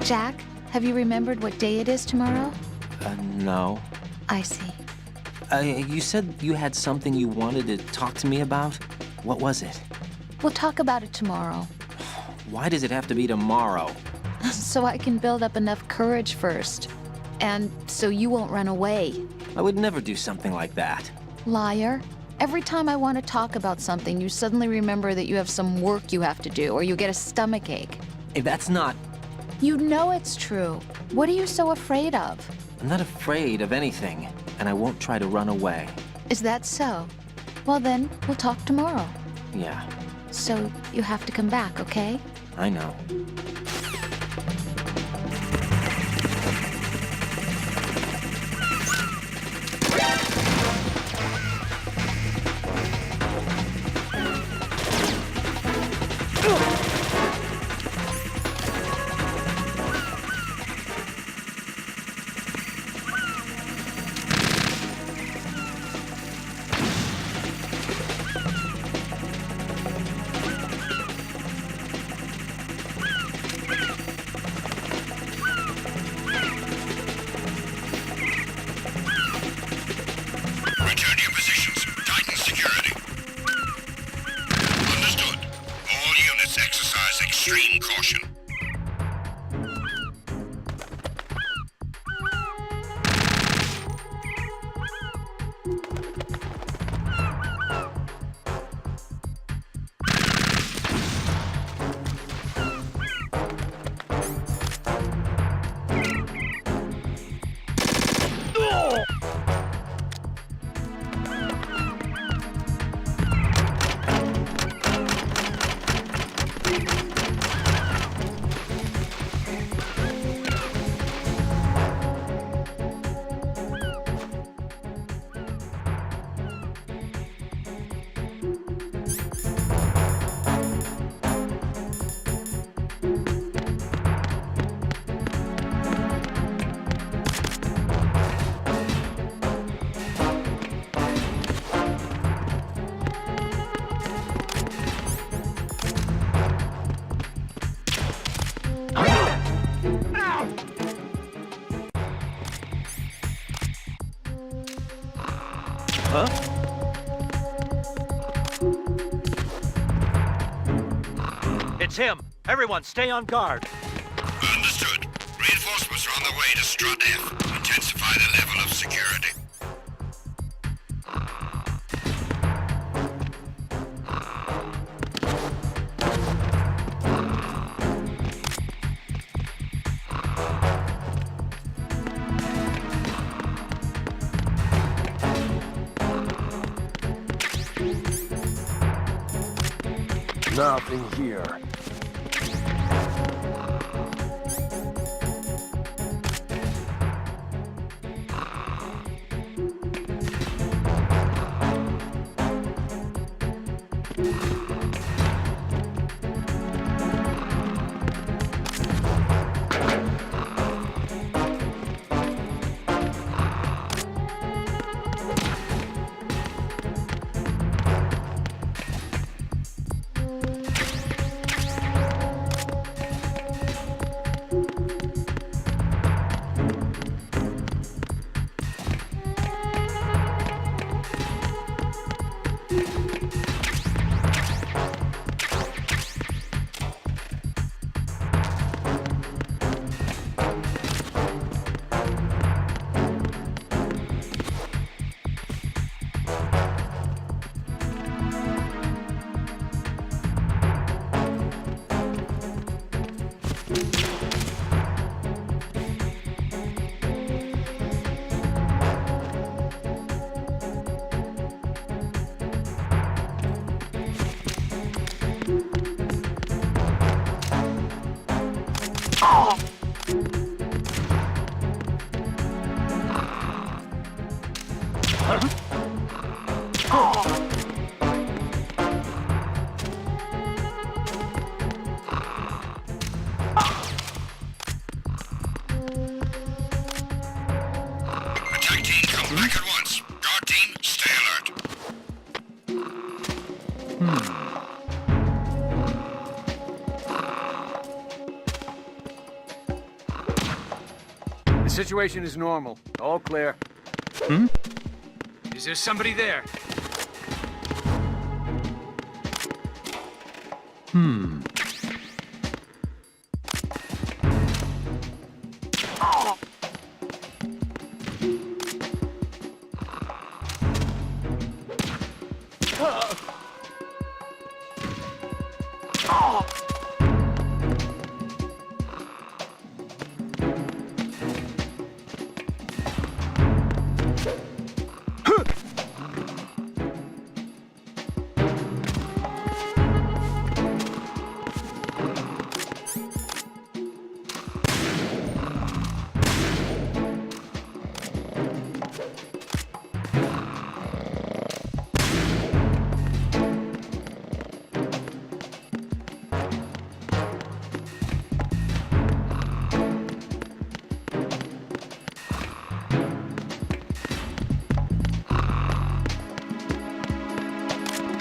Jack, have you remembered what day it is tomorrow? No. I see. You said you had something you wanted to talk to me about? What was it? We'll talk about it tomorrow. Why does it have to be tomorrow? So I can build up enough courage first. And so you won't run away. I would never do something like that. Liar. Every time I want to talk about something, you suddenly remember that you have some work you have to do, or you get a stomachache. Hey, that's not... You know it's true. What are you so afraid of? I'm not afraid of anything, and I won't try to run away. Is that so? Well then, we'll talk tomorrow. Yeah, So you have to come back, okay? I know. Return to your positions. Tighten security. Understood. All units exercise extreme caution. him. Everyone, stay on guard. Understood. Reinforcements are on the way to Strut F. Intensify the level of security. Nothing here. Attack team, come back at once. Guard team, stay alert. The situation is normal. All clear. Is there somebody there?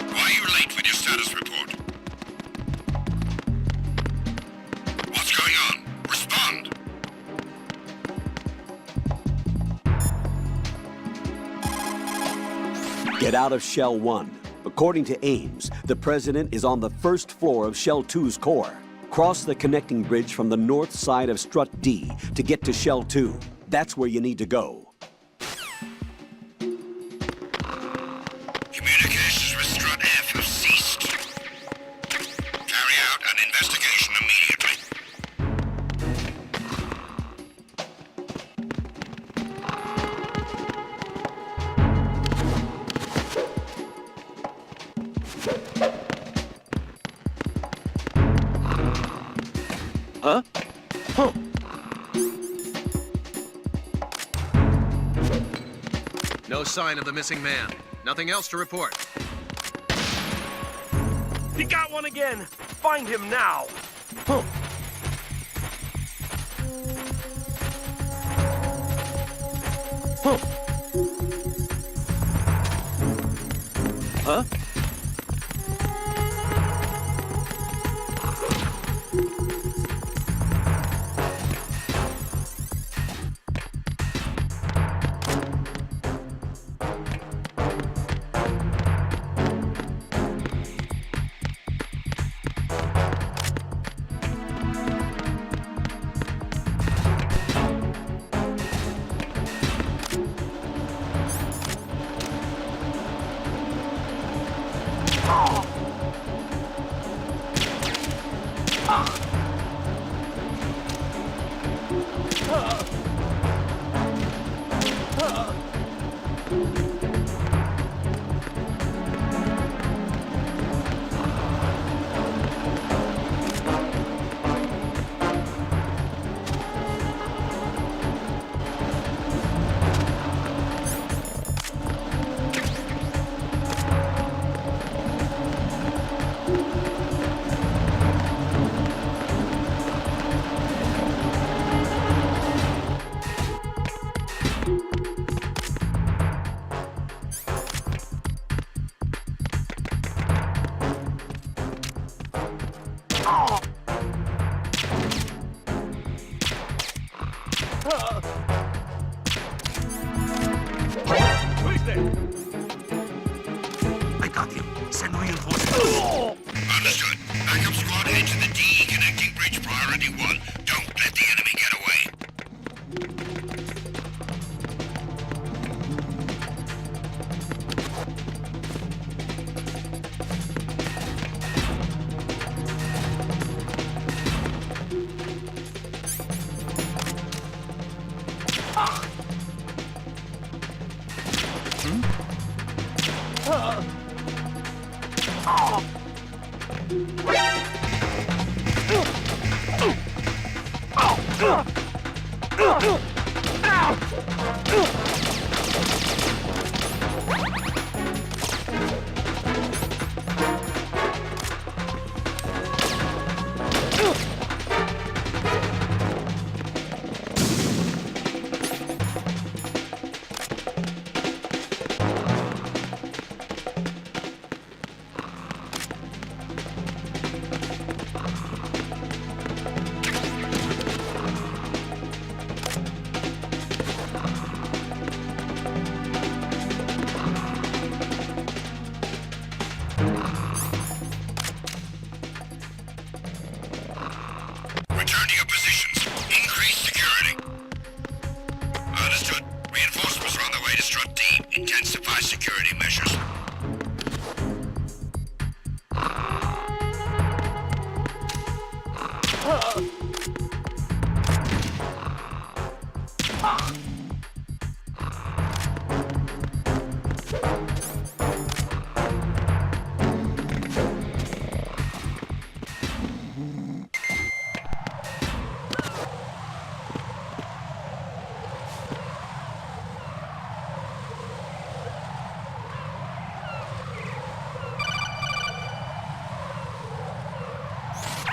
Why are you late with your status report? What's going on? Respond! Get out of Shell 1. According to Ames, the President is on the first floor of Shell 2's core. Cross the connecting bridge from the north side of Strut D to get to Shell 2. That's where you need to go. Communications with Strut F have ceased. Carry out an investigation immediately. Huh? No sign of the missing man. Nothing else to report. You got one again! Find him now! Huh? Who's there? I got him. Send reinforcements. Understood. Backup squad head to the DE connecting bridge priority 1. Don't let the enemy get away. Return to your positions. Increase security. Understood. Reinforcements are on their way to Strut D. Intensify security measures.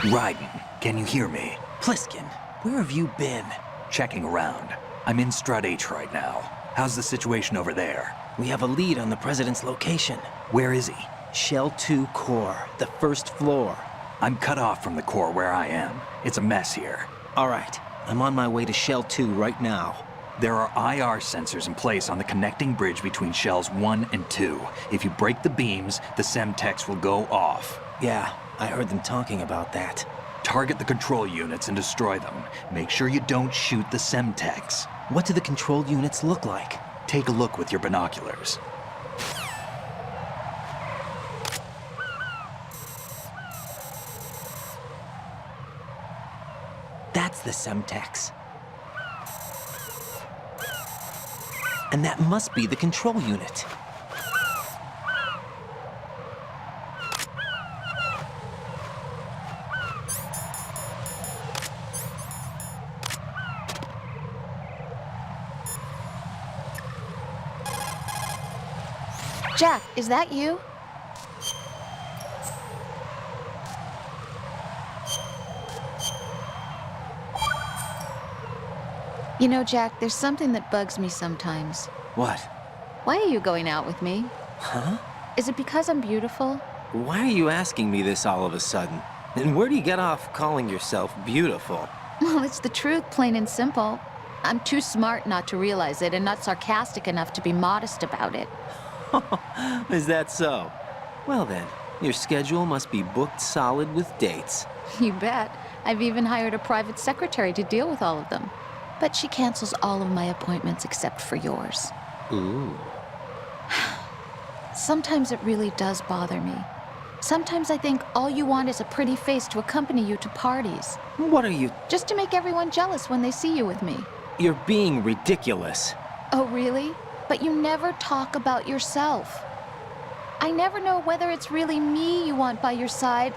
Raiden, can you hear me? Pliskin, where have you been? Checking around. I'm in Strut H right now. How's the situation over there? We have a lead on the President's location. Where is he? Shell 2 core, the first floor. I'm cut off from the core where I am. It's a mess here. All right, I'm on my way to Shell 2 right now. There are IR sensors in place on the connecting bridge between Shells 1 and 2. If you break the beams, the Semtex will go off. Yeah, I heard them talking about that. Target the control units and destroy them. Make sure you don't shoot the Semtex. What do the control units look like? Take a look with your binoculars. That's the Semtex. And that must be the control unit. Jack, is that you? You know, Jack, there's something that bugs me sometimes. What? Why are you going out with me? Huh? Is it because I'm beautiful? Why are you asking me this all of a sudden? And where do you get off calling yourself beautiful? Well, it's the truth, plain and simple. I'm too smart not to realize it and not sarcastic enough to be modest about it. Is that so? Well then, your schedule must be booked solid with dates. You bet. I've even hired a private secretary to deal with all of them. But she cancels all of my appointments except for yours. Ooh. Sometimes it really does bother me. Sometimes I think all you want is a pretty face to accompany you to parties. What are you? Just to make everyone jealous when they see you with me. You're being ridiculous. Oh, really? But you never talk about yourself. I never know whether it's really me you want by your side,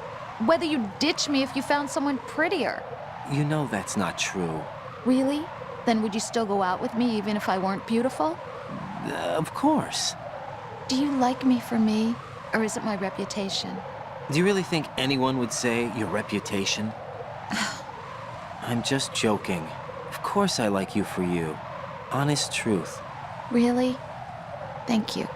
whether you'd ditch me if you found someone prettier. You know that's not true. Really? Then would you still go out with me even if I weren't beautiful? Of course. Do you like me for me, or is it my reputation? Do you really think anyone would say your reputation? I'm just joking. Of course I like you for you. Honest truth. Really? Thank you.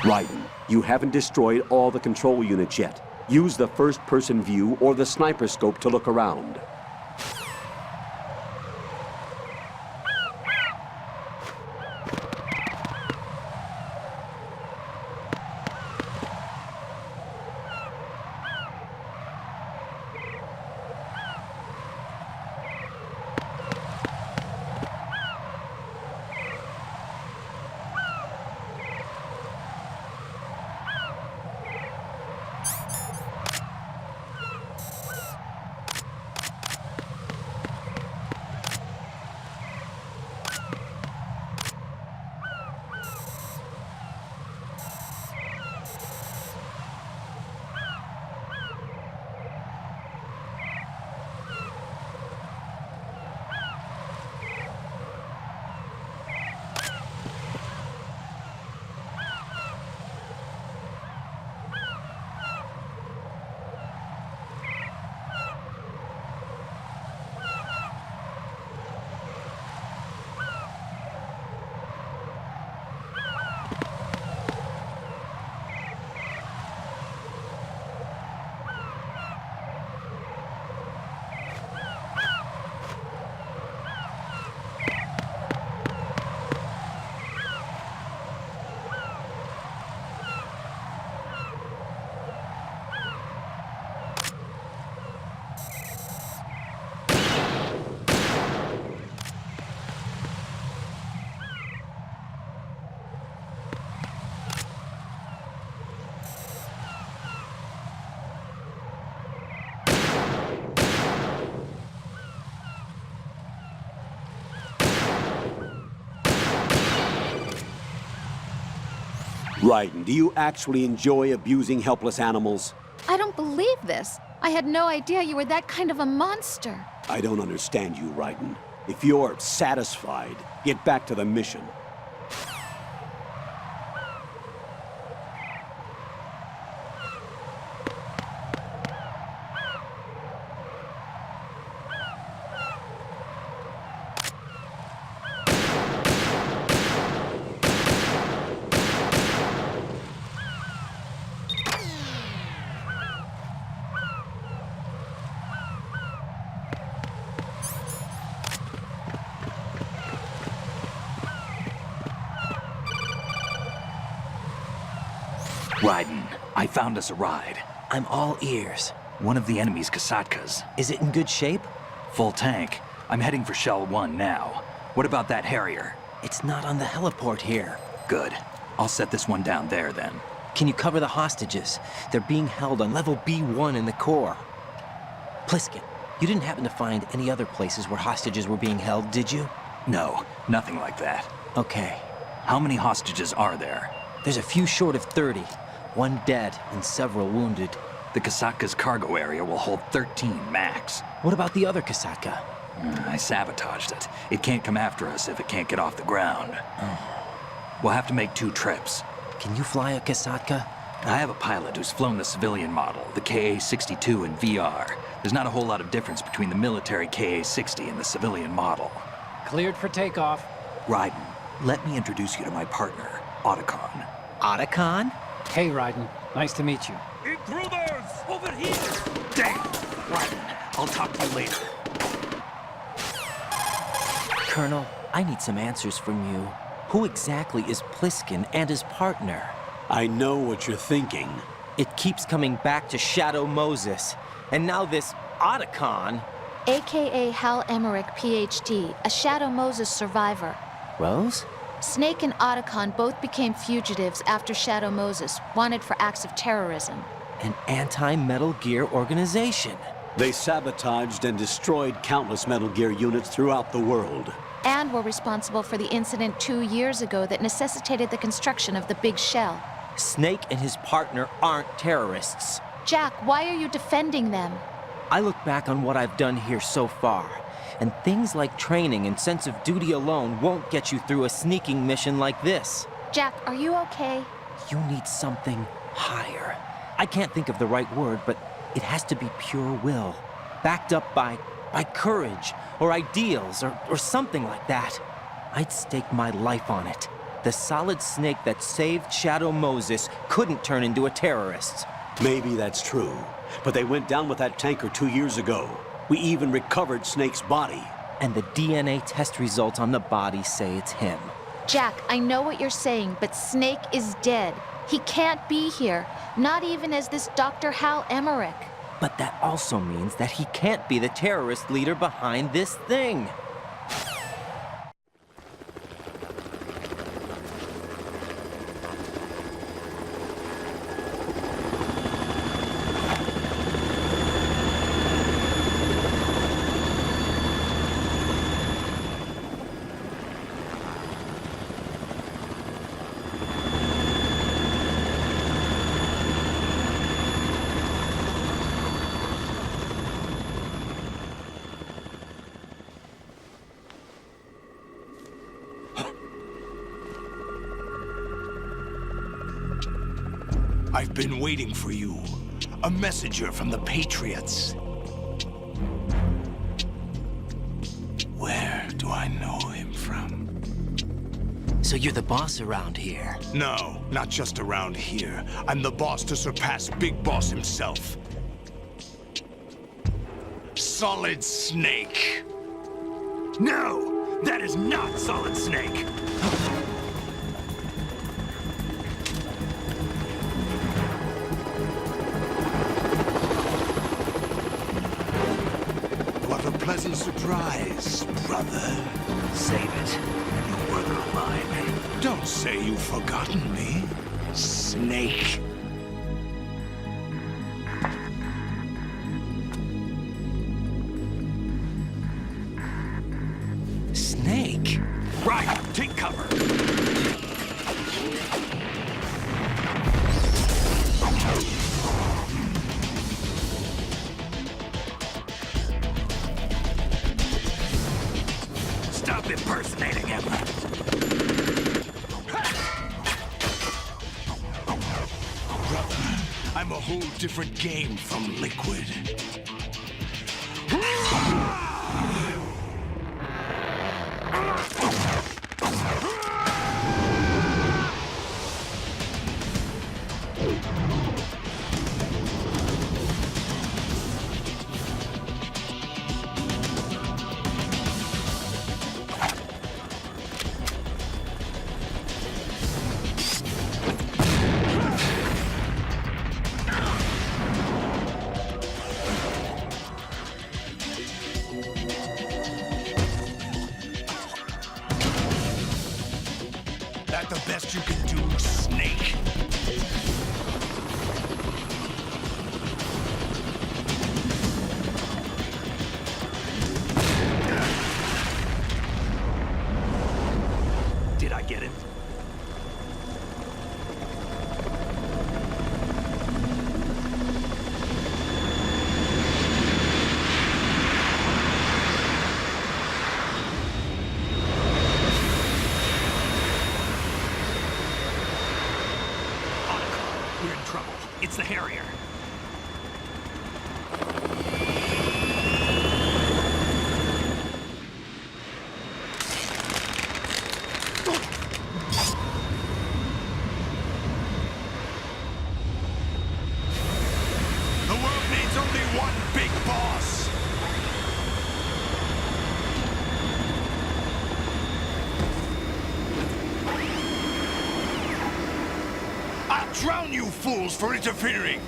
Raiden, you haven't destroyed all the control units yet. Use the first-person view or the sniper scope to look around. Raiden, do you actually enjoy abusing helpless animals? I don't believe this. I had no idea you were that kind of a monster. I don't understand you, Raiden. If you're satisfied, get back to the mission. Raiden, I found us a ride. I'm all ears. One of the enemy's Kasatkas. Is it in good shape? Full tank. I'm heading for Shell 1 now. What about that Harrier? It's not on the heliport here. Good. I'll set this one down there then. Can you cover the hostages? They're being held on level B1 in the core. Pliskin, you didn't happen to find any other places where hostages were being held, did you? No, nothing like that. Okay. How many hostages are there? There's a few short of 30. One dead and several wounded. The Kasatka's cargo area will hold 13 max. What about the other Kasatka? I sabotaged it. It can't come after us if it can't get off the ground. We'll have to make 2 trips. Can you fly a Kasatka? I have a pilot who's flown the civilian model, the KA-62 in VR. There's not a whole lot of difference between the military KA-60 and the civilian model. Cleared for takeoff. Raiden, let me introduce you to my partner, Otacon. Otacon? Hey, Raiden. Nice to meet you. Intruders! Over here! Damn! Raiden, I'll talk to you later. Colonel, I need some answers from you. Who exactly is Pliskin and his partner? I know what you're thinking. It keeps coming back to Shadow Moses. And now this Otacon. AKA Hal Emmerich, PhD, a Shadow Moses survivor. Rose? Snake and Otacon both became fugitives after Shadow Moses, wanted for acts of terrorism. An anti-Metal Gear organization. They sabotaged and destroyed countless Metal Gear units throughout the world. And were responsible for the incident 2 years ago that necessitated the construction of the Big Shell. Snake and his partner aren't terrorists. Jack, why are you defending them? I look back on what I've done here so far, and things like training and sense of duty alone won't get you through a sneaking mission like this. Jack, are you okay? You need something higher. I can't think of the right word, but it has to be pure will, backed up by courage, or ideals, or something like that. I'd stake my life on it. The solid snake that saved Shadow Moses couldn't turn into a terrorist. Maybe that's true, but they went down with that tanker 2 years ago. We even recovered Snake's body. And the DNA test results on the body say it's him. Jack, I know what you're saying, but Snake is dead. He can't be here, not even as this Dr. Hal Emmerich. But that also means that he can't be the terrorist leader behind this thing. I've been waiting for you. A messenger from the Patriots. Where do I know him from? So you're the boss around here? No, not just around here. I'm the boss to surpass Big Boss himself. Solid Snake. No! That is not Solid Snake! What a pleasant surprise, brother. Save it. You brother of mine. Don't say you've forgotten me, Snake. Snake? Right, take cover. Stop impersonating him. Brother, I'm a whole different game from Liquid. That the best you can do, Snake? Did I get it? We're in trouble. It's the Harrier. The world needs only one big boss. I'll drown you fools for interfering.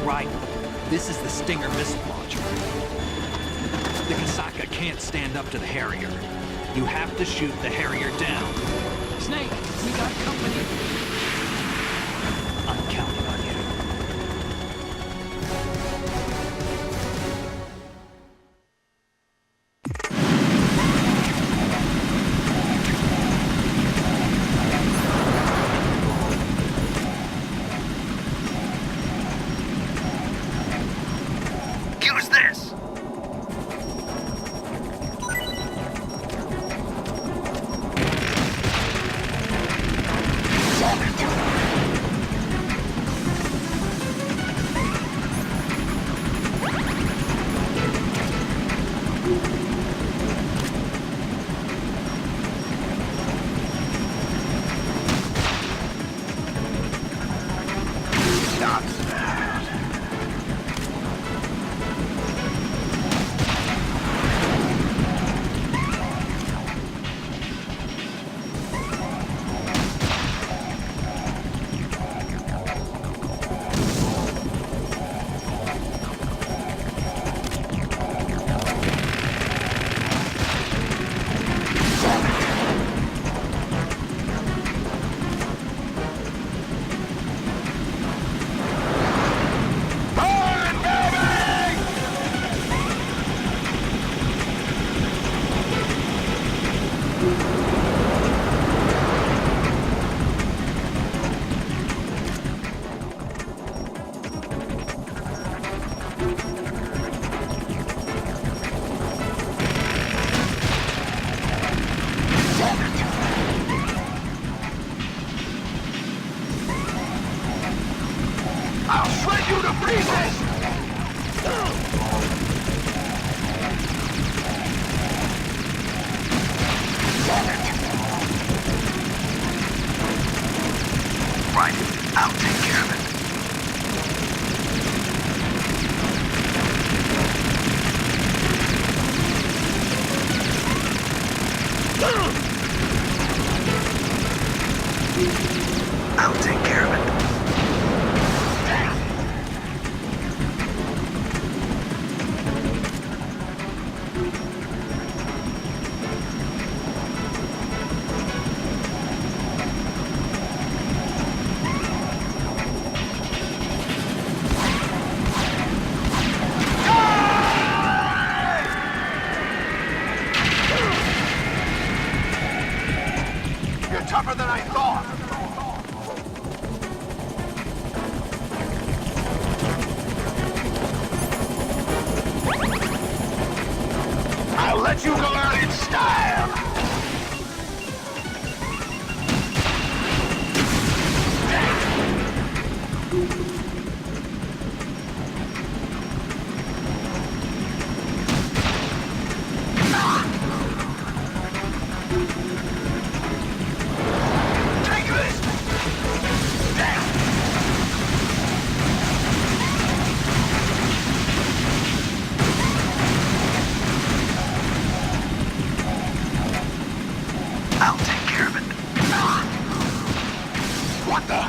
Right. This is the Stinger missile launcher. The Kasaka can't stand up to the Harrier. You have to shoot the Harrier down. Snake, we got company. I'm counting on you. Use this! I'll shred you to pieces! Right, I'll take care of it. I'll take care of it. You're tougher than I thought. I'll let you go out in style. Take this. I'll take care of it. What the?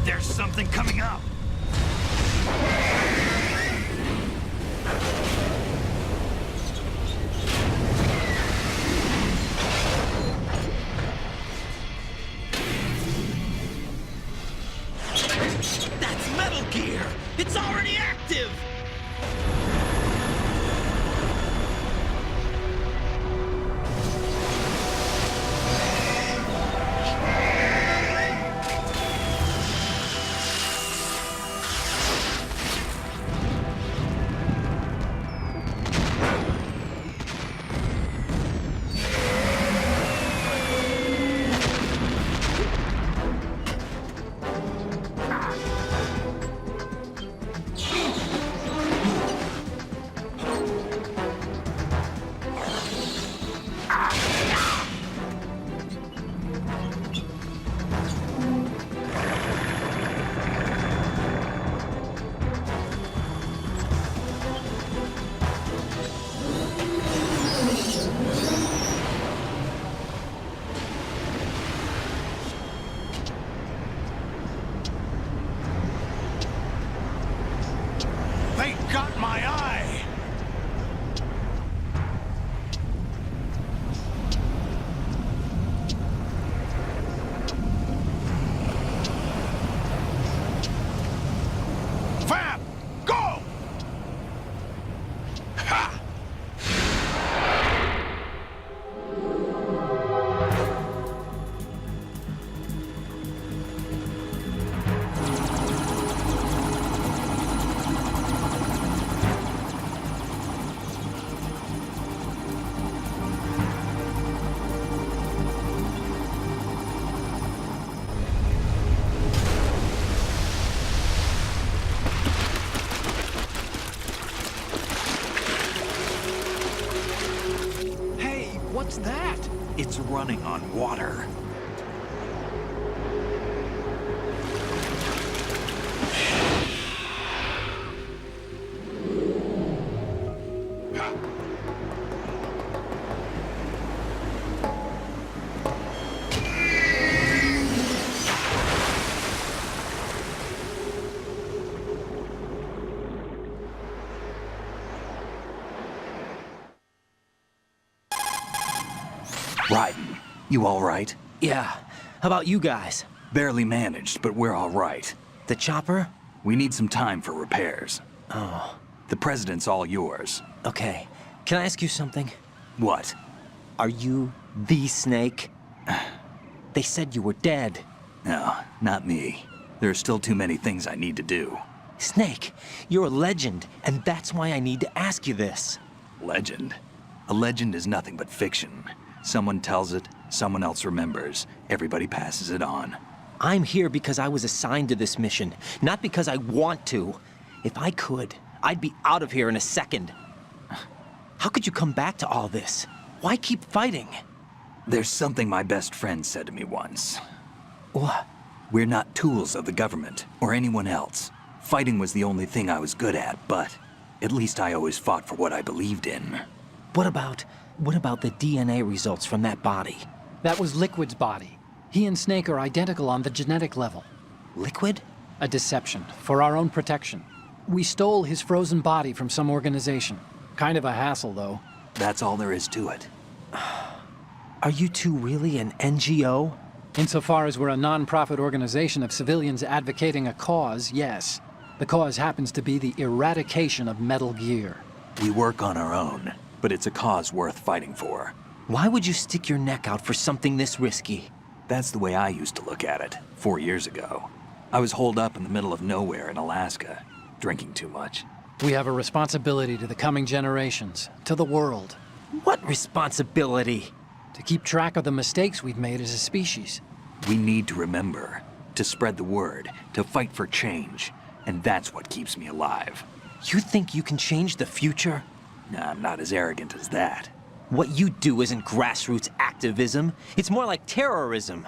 There's something coming up. That's Metal Gear! It's already active! What's that? It's running on water. Raiden, you all right? Yeah. How about you guys? Barely managed, but we're all right. The chopper? We need some time for repairs. Oh. The president's all yours. Okay. Can I ask you something? What? Are you the Snake? They said you were dead. No, not me. There are still too many things I need to do. Snake, you're a legend, and that's why I need to ask you this. Legend? A legend is nothing but fiction. Someone tells it, someone else remembers. Everybody passes it on. I'm here because I was assigned to this mission, not because I want to. If I could, I'd be out of here in a second. How could you come back to all this? Why keep fighting? There's something my best friend said to me once. What? We're not tools of the government or anyone else. Fighting was the only thing I was good at, but at least I always fought for what I believed in. What about the DNA results from that body? That was Liquid's body. He and Snake are identical on the genetic level. Liquid? A deception, for our own protection. We stole his frozen body from some organization. Kind of a hassle, though. That's all there is to it. Are you two really an NGO? Insofar as we're a non-profit organization of civilians advocating a cause, yes. The cause happens to be the eradication of Metal Gear. We work on our own, but it's a cause worth fighting for. Why would you stick your neck out for something this risky? That's the way I used to look at it, 4 years ago. I was holed up in the middle of nowhere in Alaska, drinking too much. We have a responsibility to the coming generations, to the world. What responsibility? To keep track of the mistakes we've made as a species. We need to remember, to spread the word, to fight for change, and that's what keeps me alive. You think you can change the future? Nah, I'm not as arrogant as that. What you do isn't grassroots activism. It's more like terrorism.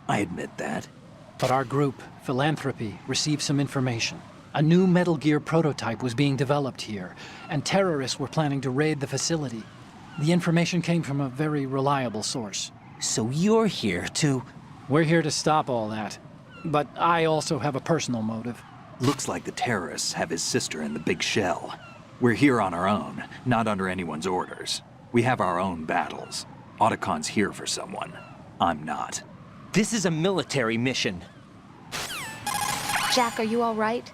I admit that. But our group, Philanthropy, received some information. A new Metal Gear prototype was being developed here, and terrorists were planning to raid the facility. The information came from a very reliable source. So you're here to... We're here to stop all that. But I also have a personal motive. Looks like the terrorists have his sister in the big shell. We're here on our own, not under anyone's orders. We have our own battles. Otacon's here for someone. I'm not. This is a military mission. Jack, are you all right?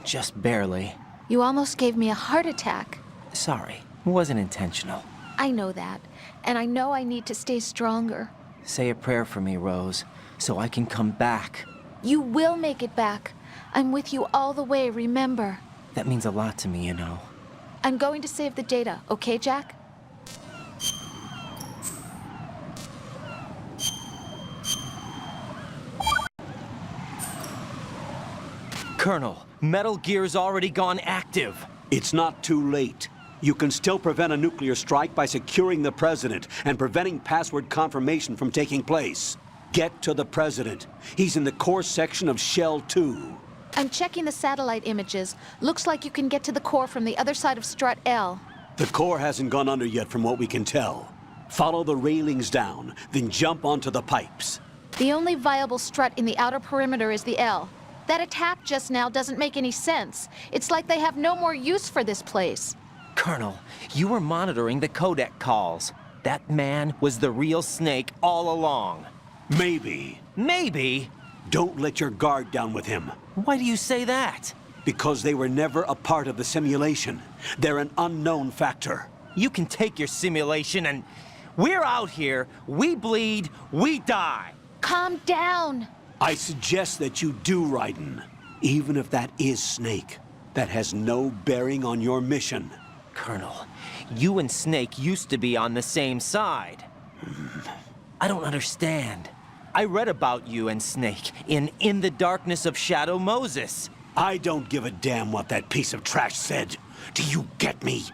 Just barely. You almost gave me a heart attack. Sorry, it wasn't intentional. I know that, and I know I need to stay stronger. Say a prayer for me, Rose, so I can come back. You will make it back. I'm with you all the way, remember? That means a lot to me, you know. I'm going to save the data, okay, Jack? Colonel, Metal Gear's already gone active. It's not too late. You can still prevent a nuclear strike by securing the president and preventing password confirmation from taking place. Get to the president. He's in the core section of Shell 2. I'm checking the satellite images. Looks like you can get to the core from the other side of Strut L. The core hasn't gone under yet from what we can tell. Follow the railings down, then jump onto the pipes. The only viable strut in the outer perimeter is the L. That attack just now doesn't make any sense. It's like they have no more use for this place. Colonel, you were monitoring the codec calls. That man was the real Snake all along. Maybe. Maybe? Don't let your guard down with him. Why do you say that? Because they were never a part of the simulation. They're an unknown factor. You can take your simulation and... We're out here, we bleed, we die. Calm down. I suggest that you do, Raiden. Even if that is Snake. That has no bearing on your mission. Colonel, you and Snake used to be on the same side. I don't understand. I read about you and Snake in the Darkness of Shadow Moses. I don't give a damn what that piece of trash said. Do you get me?